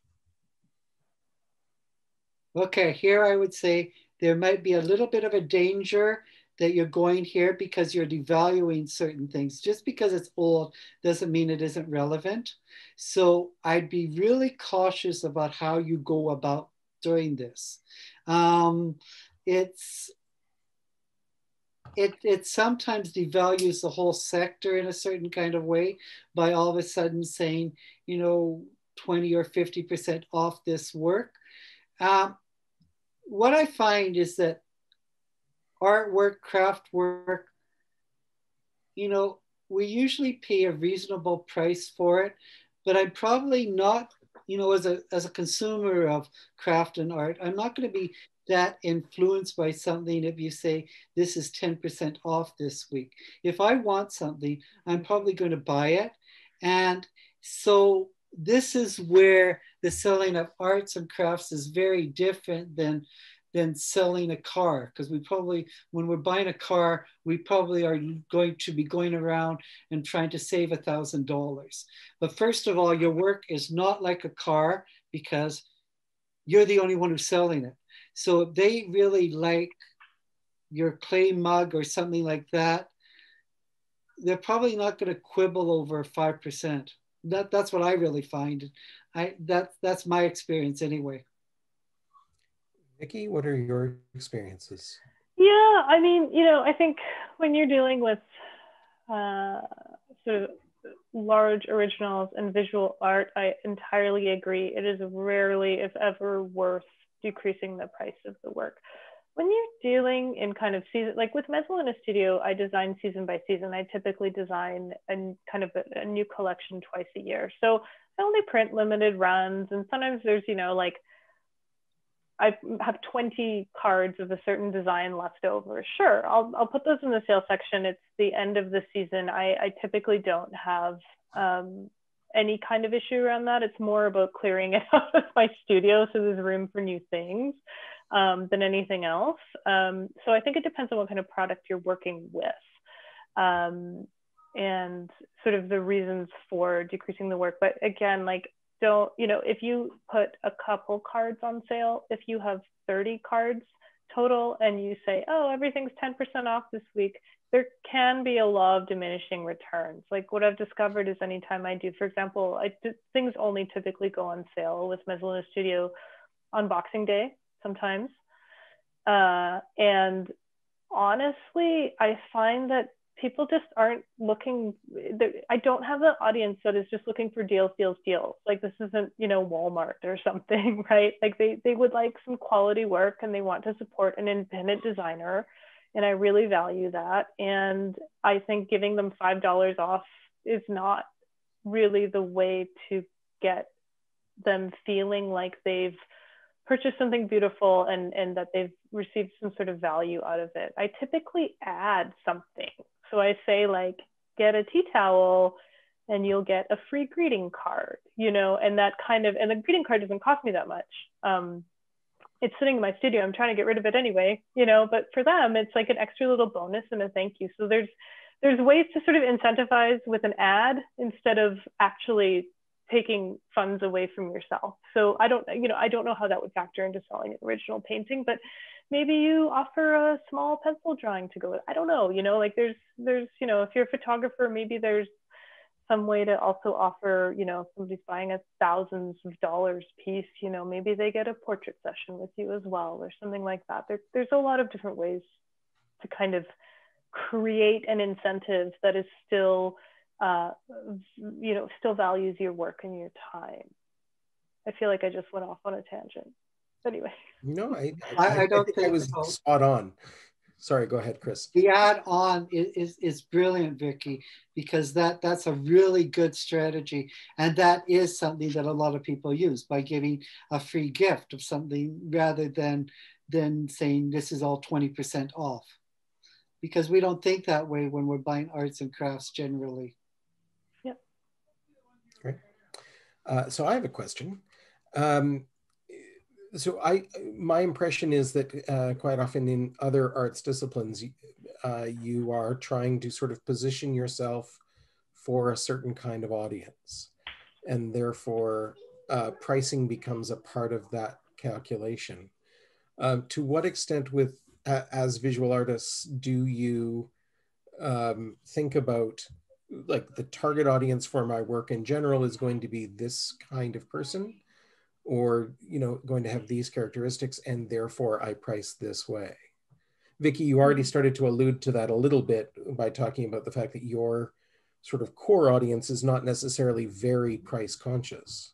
Okay, here I would say there might be a little bit of a danger that you're going here because you're devaluing certain things. Just because it's old doesn't mean it isn't relevant. So I'd be really cautious about how you go about doing this. It sometimes devalues the whole sector in a certain kind of way by all of a sudden saying, 20 or 50% off this work. What I find is that artwork, craft work, we usually pay a reasonable price for it, but I'm probably not, as a consumer of craft and art, I'm not going to be that influenced by something if you say, this is 10% off this week. If I want something, I'm probably going to buy it. And so this is where the selling of arts and crafts is very different than selling a car, because we probably, when we're buying a car, we probably are going to be going around and trying to save $1,000. But first of all, your work is not like a car because you're the only one who's selling it. So if they really like your clay mug or something like that, they're probably not going to quibble over 5%. That's what I really find. That's my experience anyway. Vikki, what are your experiences? Yeah, I mean, I think when you're dealing with sort of large originals and visual art, I entirely agree. It is rarely, if ever, worth decreasing the price of the work. When you're dealing in kind of season, like with Mezzaluna Studio, I design season by season. I typically design kind of a new collection twice a year. So I only print limited runs, and sometimes there's, like I have 20 cards of a certain design left over. Sure, I'll put those in the sale section. It's the end of the season. I typically don't have any kind of issue around that. It's more about clearing it out of my studio so there's room for new things than anything else. So I think it depends on what kind of product you're working with and sort of the reasons for decreasing the work. But again, like, don't, if you put a couple cards on sale, if you have 30 cards total and you say, oh, everything's 10% off this week, there can be a law of diminishing returns. Like what I've discovered is anytime I do, for example, things only typically go on sale with Mezzaluna Studio on Boxing Day sometimes. And honestly, I find that people just aren't looking. I don't have an audience that is just looking for deals. Like this isn't, Walmart or something, right? Like they would like some quality work and they want to support an independent designer. And I really value that. And I think giving them $5 off is not really the way to get them feeling like they've purchased something beautiful and that they've received some sort of value out of it. I typically add something. So I say, like, get a tea towel and you'll get a free greeting card, and that kind of, and the greeting card doesn't cost me that much. It's sitting in my studio. I'm trying to get rid of it anyway, but for them, it's like an extra little bonus and a thank you. So there's ways to sort of incentivize with an ad instead of actually taking funds away from yourself. So I don't know how that would factor into selling an original painting, but maybe you offer a small pencil drawing to go with. I don't know, like there's, if you're a photographer, maybe there's some way to also offer, if somebody's buying thousands of dollars piece, maybe they get a portrait session with you as well, or something like that. There's a lot of different ways to kind of create an incentive that is still, still values your work and your time. I feel like I just went off on a tangent. Anyway. No, I don't think I was so. Spot on. Sorry, go ahead, Chris. The add-on is brilliant, Vikki, because that's a really good strategy. And that is something that a lot of people use by giving a free gift of something rather than saying this is all 20% off. Because we don't think that way when we're buying arts and crafts generally. Yep. Great. So I have a question. So my impression is that quite often in other arts disciplines, you are trying to sort of position yourself for a certain kind of audience, and therefore pricing becomes a part of that calculation. To what extent, as visual artists, do you think about, like, the target audience for my work in general is going to be this kind of person, or going to have these characteristics, and therefore I price this way? Vikki, you already started to allude to that a little bit by talking about the fact that your sort of core audience is not necessarily very price conscious.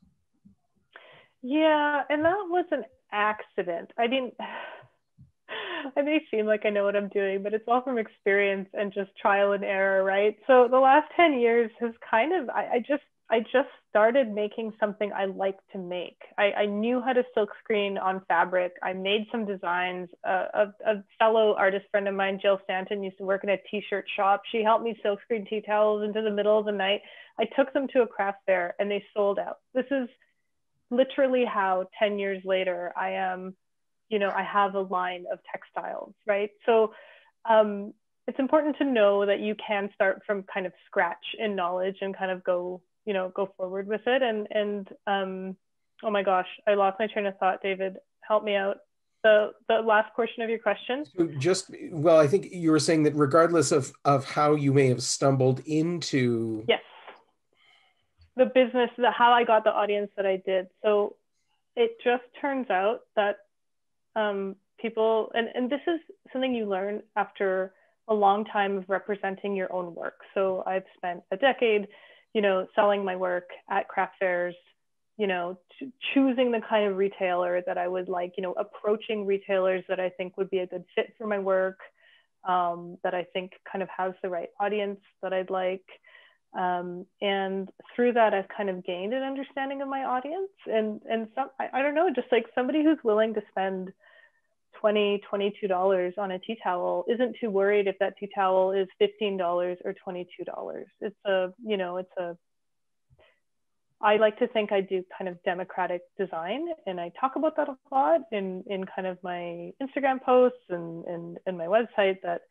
Yeah, and that was an accident. I may seem like I know what I'm doing, but it's all from experience and just trial and error, right? So the last 10 years has kind of, I just started making something I like to make. I knew how to silk screen on fabric. I made some designs. A fellow artist friend of mine, Jill Stanton, used to work in a t-shirt shop. She helped me silk screen tea towels into the middle of the night. I took them to a craft fair and they sold out. This is literally how 10 years later I am, you know, I have a line of textiles, right? So it's important to know that you can start from kind of scratch in knowledge and kind of go, you know, go forward with it. And oh my gosh, I lost my train of thought, David. Help me out. The last portion of your question. So just, well, I think you were saying that regardless of how you may have stumbled into. Yes. The business, how I got the audience that I did. So it just turns out that people, and this is something you learn after a long time of representing your own work. So I've spent a decade, you know, selling my work at craft fairs, you know, choosing the kind of retailer that I would like, you know, approaching retailers that I think would be a good fit for my work, that I think kind of has the right audience that I'd like. And through that, I've kind of gained an understanding of my audience. And some, I don't know, just like somebody who's willing to spend $20, $22 on a tea towel isn't too worried if that tea towel is $15 or $22. It's a, you know, it's a, I like to think I do kind of democratic design, and I talk about that a lot in kind of my Instagram posts and my website, that,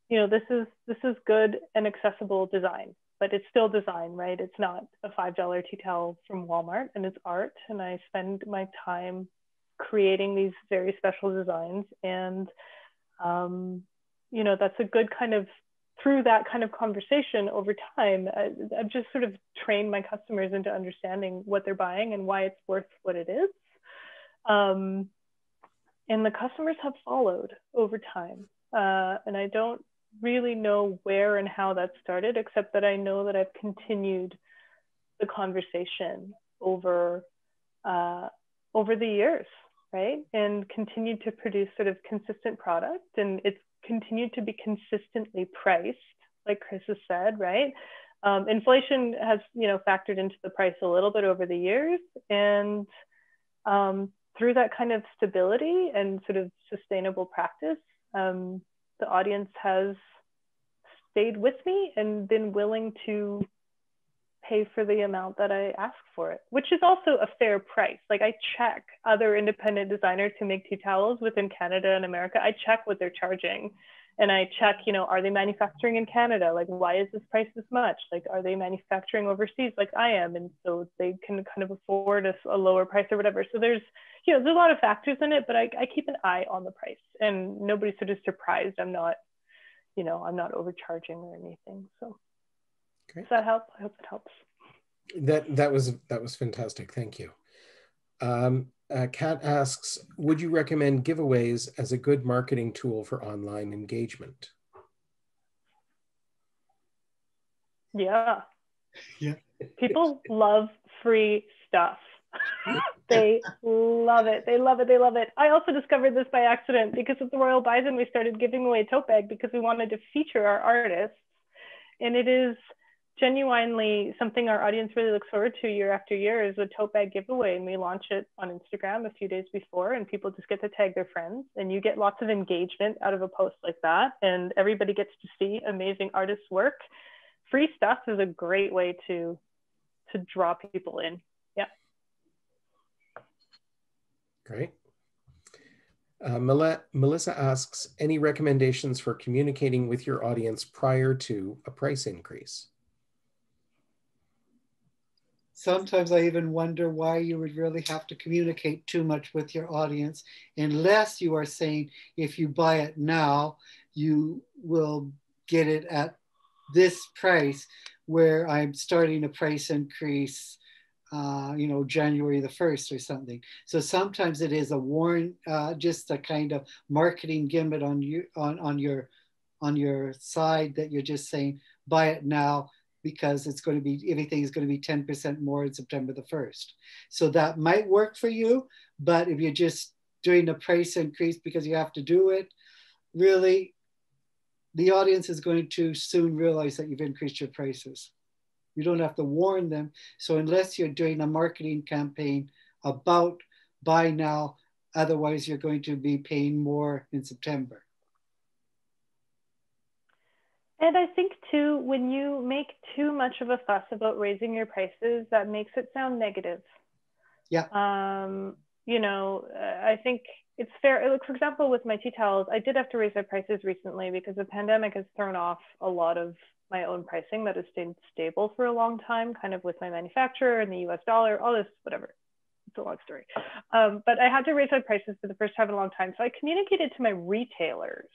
you know, this is good and accessible design, but it's still design, right? It's not a $5 tea towel from Walmart, and it's art. And I spend my time creating these very special designs. And, you know, that's a good kind of, through that kind of conversation over time, I've just sort of trained my customers into understanding what they're buying and why it's worth what it is. And the customers have followed over time. And I don't really know where and how that started, except that I know that I've continued the conversation over the years, right? And continued to produce sort of consistent product, and it's continued to be consistently priced, like Chris has said, right? Inflation has, you know, factored into the price a little bit over the years, and through that kind of stability and sort of sustainable practice, the audience has stayed with me and been willing to pay for the amount that I ask for it, which is also a fair price. Like, I check other independent designers who make tea towels within Canada and America. I check what they're charging, and I check, you know, are they manufacturing in Canada? Like, why is this price this much? Like, are they manufacturing overseas like I am? And so they can kind of afford a lower price or whatever. So there's, you know, there's a lot of factors in it, but I keep an eye on the price, and nobody's sort of surprised I'm not, you know, I'm not overcharging or anything. So Great. Does that help? I hope it helps. That was fantastic. Thank you. Kat asks, would you recommend giveaways as a good marketing tool for online engagement? Yeah. Yeah. People love free stuff. They love it. They love it. They love it. I also discovered this by accident, because at the Royal Bison, we started giving away a tote bag because we wanted to feature our artists. And it is genuinely something our audience really looks forward to year after year, is a tote bag giveaway. And we launch it on Instagram a few days before, and people just get to tag their friends, and you get lots of engagement out of a post like that. And everybody gets to see amazing artists' work. Free stuff is a great way to draw people in. Yeah. Great. Melissa asks, any recommendations for communicating with your audience prior to a price increase? Sometimes I even wonder why you would really have to communicate too much with your audience, unless you are saying, if you buy it now, you will get it at this price, where I'm starting a price increase, you know, January the 1st or something. So sometimes it is just a kind of marketing gimmick on your side, that you're just saying, buy it now, because it's going to be, everything is going to be 10% more on September the 1st. So that might work for you, but if you're just doing a price increase because you have to do it, really, the audience is going to soon realize that you've increased your prices. You don't have to warn them. So unless you're doing a marketing campaign about buy now, otherwise you're going to be paying more in September. And I think too, when you make too much of a fuss about raising your prices, that makes it sound negative. Yeah. You know, I think it's fair. Like, for example, with my tea towels, I did have to raise my prices recently because the pandemic has thrown off a lot of my own pricing that has stayed stable for a long time, kind of with my manufacturer and the US dollar, all this, whatever. It's a long story. But I had to raise my prices for the first time in a long time. So I communicated to my retailers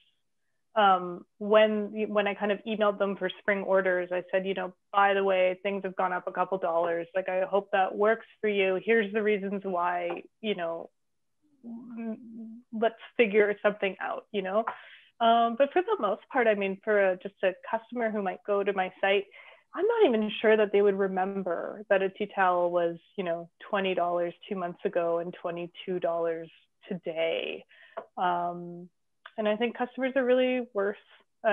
when I kind of emailed them for spring orders. I said, you know, by the way, things have gone up a couple dollars. Like, I hope that works for you. Here's the reasons why, you know, let's figure something out, you know. But for the most part, I mean, for just a customer who might go to my site, I'm not even sure that they would remember that a tea towel was, you know, $20 2 months ago and $22 today. And I think customers are really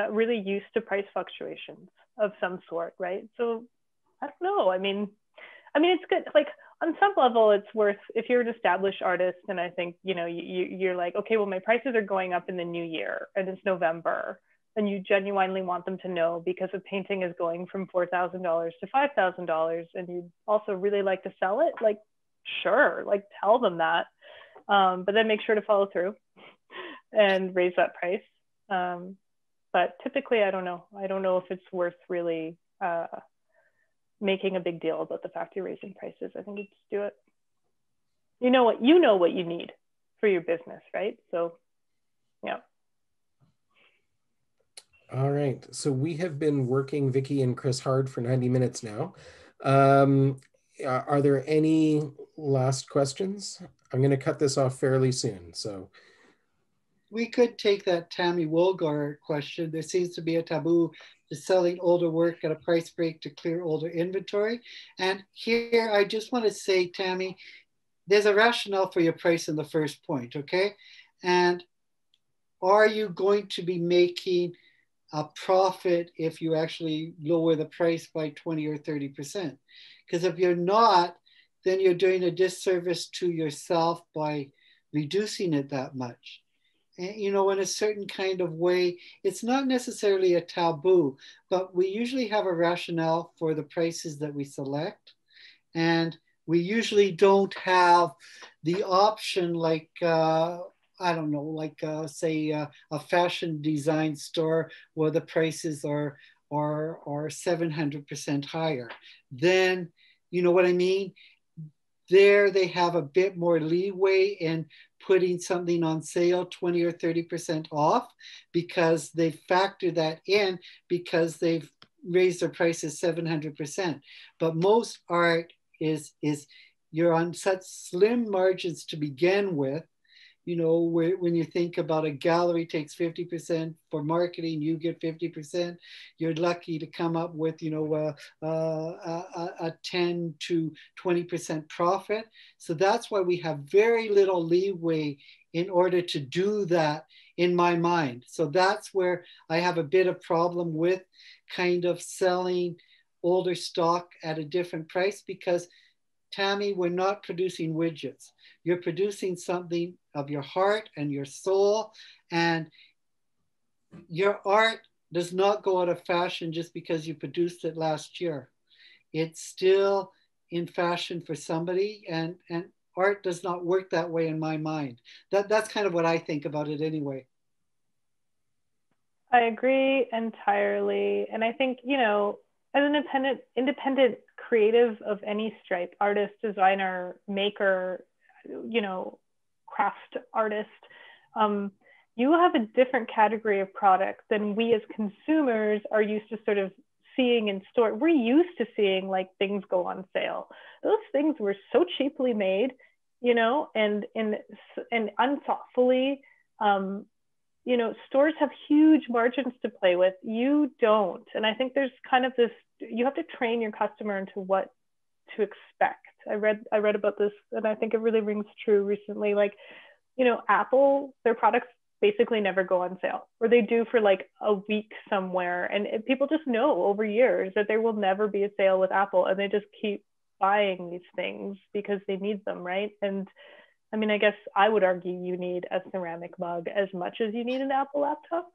really used to price fluctuations of some sort, right? So I don't know. I mean, it's good. Like, on some level, it's worth, if you're an established artist, and I think, you know, you're like, okay, well, my prices are going up in the new year and it's November, and you genuinely want them to know because a painting is going from $4,000 to $5,000, and you also really like to sell it, like, sure, like, tell them that, but then make sure to follow through and raise that price. But typically, I don't know if it's worth really making a big deal about the fact you're raising prices. I think you just do it. You know what you need for your business, right? So, yeah. All right. So we have been working Vikki and Chris hard for 90 minutes now. Are there any last questions? I'm going to cut this off fairly soon. So we could take that Tammy Wolgar question. There seems to be a taboo to selling older work at a price break to clear older inventory. And here I just want to say, Tammy, there's a rationale for your price in the first point, okay? And are you going to be making a profit if you actually lower the price by 20 or 30%? Because if you're not, then you're doing a disservice to yourself by reducing it that much. And, you know, in a certain kind of way, it's not necessarily a taboo, but we usually have a rationale for the prices that we select. And we usually don't have the option like, I don't know, like say a fashion design store where the prices are 700% higher. Then, you know what I mean? There they have a bit more leeway in putting something on sale 20 or 30% off because they factor that in because they've raised their prices 700%. But most art is you're on such slim margins to begin with. You know, when you think about a gallery takes 50% for marketing, you get 50%. You're lucky to come up with, you know, a 10 to 20% profit. So that's why we have very little leeway in order to do that in my mind. So that's where I have a bit of problem with kind of selling older stock at a different price because, Tammy, we're not producing widgets. You're producing something of your heart and your soul, and your art does not go out of fashion just because you produced it last year. It's still in fashion for somebody, and art does not work that way in my mind. That's kind of what I think about it anyway. I agree entirely. And I think, you know, as an independent creative of any stripe, artist, designer, maker, you know, craft artist, you have a different category of product than we as consumers are used to sort of seeing in store. We're used to seeing like things go on sale. Those things were so cheaply made, you know, and unthoughtfully, you know, stores have huge margins to play with. You don't. And I think there's kind of this, you have to train your customer into what to expect. I read about this, and I think it really rings true recently. Like, you know, Apple, their products basically never go on sale, or they do for like a week somewhere. And people just know over years that there will never be a sale with Apple, and they just keep buying these things because they need them, right? And I mean, I guess I would argue you need a ceramic mug as much as you need an Apple laptop.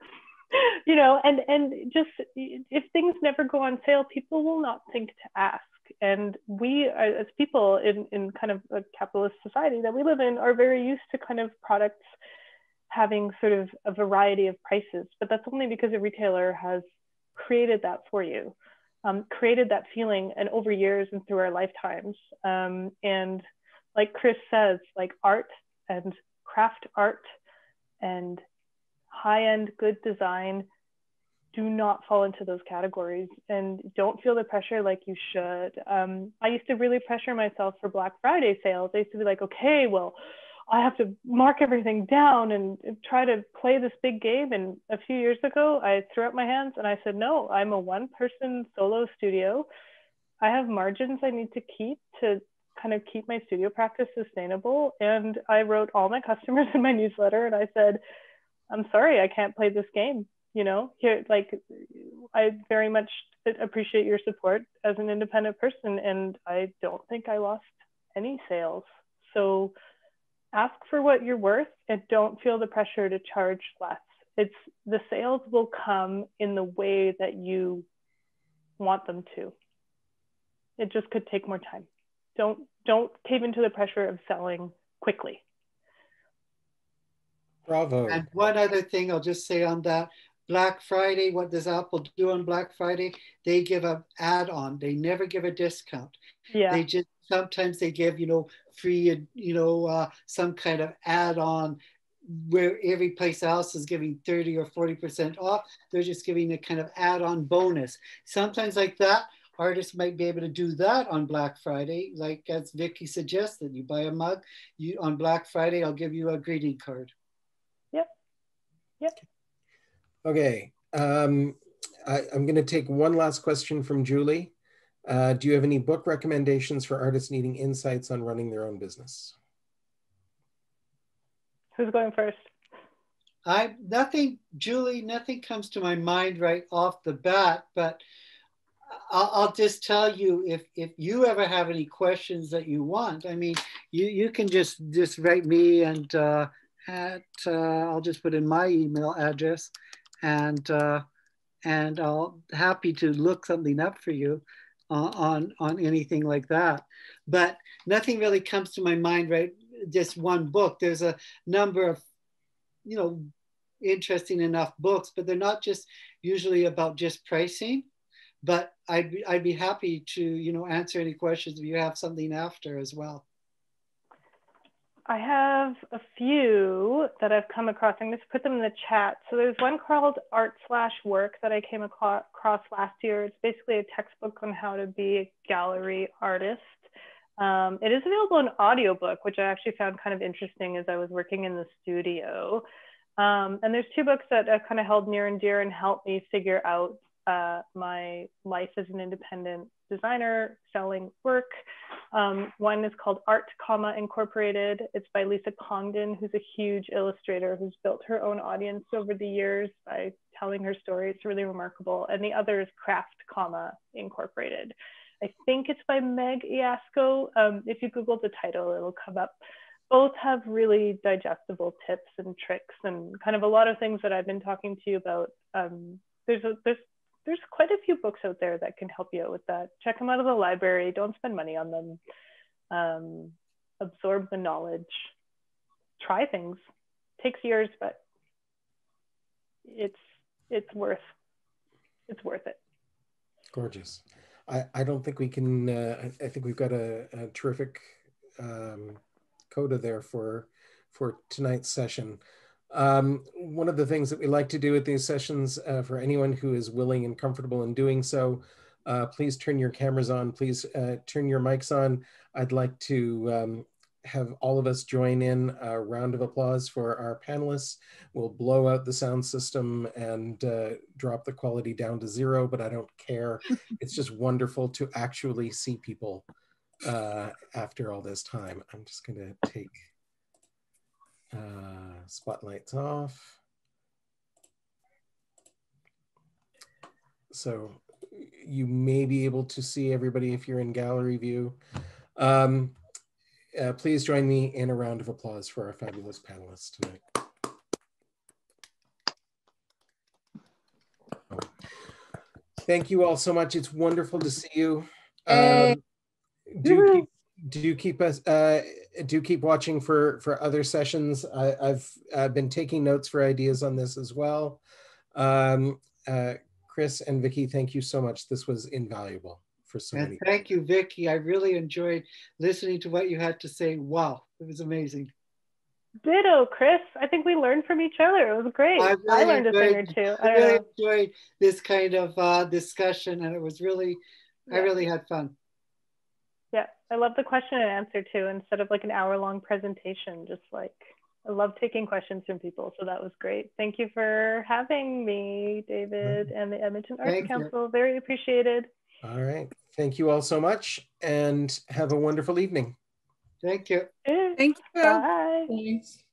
You know, and just if things never go on sale, people will not think to ask. And we, as people in kind of a capitalist society that we live in, are very used to kind of products having sort of a variety of prices, but that's only because a retailer has created that for you, created that feeling, and over years and through our lifetimes. And like Chris says, like art and craft art and high-end good design do not fall into those categories, and don't feel the pressure like you should. I used to really pressure myself for Black Friday sales. I used to be like, okay, well, I have to mark everything down and try to play this big game. And a few years ago, I threw up my hands and I said, no, I'm a one-person solo studio. I have margins I need to keep to kind of keep my studio practice sustainable. And I wrote all my customers in my newsletter and I said, I'm sorry, I can't play this game. You know, here, like, I very much appreciate your support as an independent person, and I don't think I lost any sales. So ask for what you're worth and don't feel the pressure to charge less. It's the sales will come in the way that you want them to. It just could take more time. Don't cave into the pressure of selling quickly. Bravo. And one other thing I'll just say on that, Black Friday, what does Apple do on Black Friday? They give an add-on. They never give a discount. Yeah. They just, sometimes they give, you know, free, you know, some kind of add-on where every place else is giving 30 or 40% off. They're just giving a kind of add-on bonus. Sometimes like that, artists might be able to do that on Black Friday. Like as Vikki suggested, you buy a mug, you on Black Friday, I'll give you a greeting card. Yep. Yep. Okay. I'm going to take one last question from Julie. Do you have any book recommendations for artists needing insights on running their own business? Who's going first? Julie, nothing comes to my mind right off the bat, but I'll just tell you, if you ever have any questions that you want, I mean, you can just write me and I'll just put in my email address, and I'll happy to look something up for you on anything like that. But nothing really comes to my mind, right? Just one book. There's a number of, you know, interesting enough books, but they're not just usually about just pricing. But I'd be happy to, you know, answer any questions if you have something after as well. I have a few that I've come across. I'm going to put them in the chat. So there's one called Art/Work that I came across last year. It's basically a textbook on how to be a gallery artist. It is available in audiobook, which I actually found kind of interesting as I was working in the studio. And there's two books that I've kind of held near and dear and helped me figure out my life as an independent designer selling work. One is called Art, Incorporated. It's by Lisa Congdon, who's a huge illustrator who's built her own audience over the years by telling her story. It's really remarkable. And the other is Craft, Incorporated. I think it's by Meg Iasco. If you Google the title, it'll come up. Both have really digestible tips and tricks and kind of a lot of things that I've been talking to you about. There's quite a few books out there that can help you out with that. Check them out of the library. Don't spend money on them. Absorb the knowledge. Try things. Takes years, but it's worth it. Gorgeous. I don't think we can. I think we've got a terrific coda there for tonight's session. One of the things that we like to do at these sessions, for anyone who is willing and comfortable in doing so, please turn your cameras on, please turn your mics on. I'd like to have all of us join in a round of applause for our panelists. We'll blow out the sound system and drop the quality down to 0, but I don't care. It's just wonderful to actually see people after all this time. I'm just gonna take Spotlight's off. So you may be able to see everybody if you're in gallery view. Please join me in a round of applause for our fabulous panelists tonight. Thank you all so much. It's wonderful to see you. Do keep watching for other sessions. I've been taking notes for ideas on this as well. Chris and Vikki, thank you so much. This was invaluable for so many. Thank you, Vikki. I really enjoyed listening to what you had to say. Wow, it was amazing. Ditto, Chris. I think we learned from each other. It was great. I learned a thing or two. I really enjoyed this kind of discussion, and it was really, I really had fun. Yeah, I love the question and answer too, instead of like an hour-long presentation. Just like, I love taking questions from people, so that was great. Thank you for having me, David, and the Edmonton Arts Council. Very appreciated. All right. Thank you all so much, and have a wonderful evening. Thank you. Thank you. Bye. Thanks.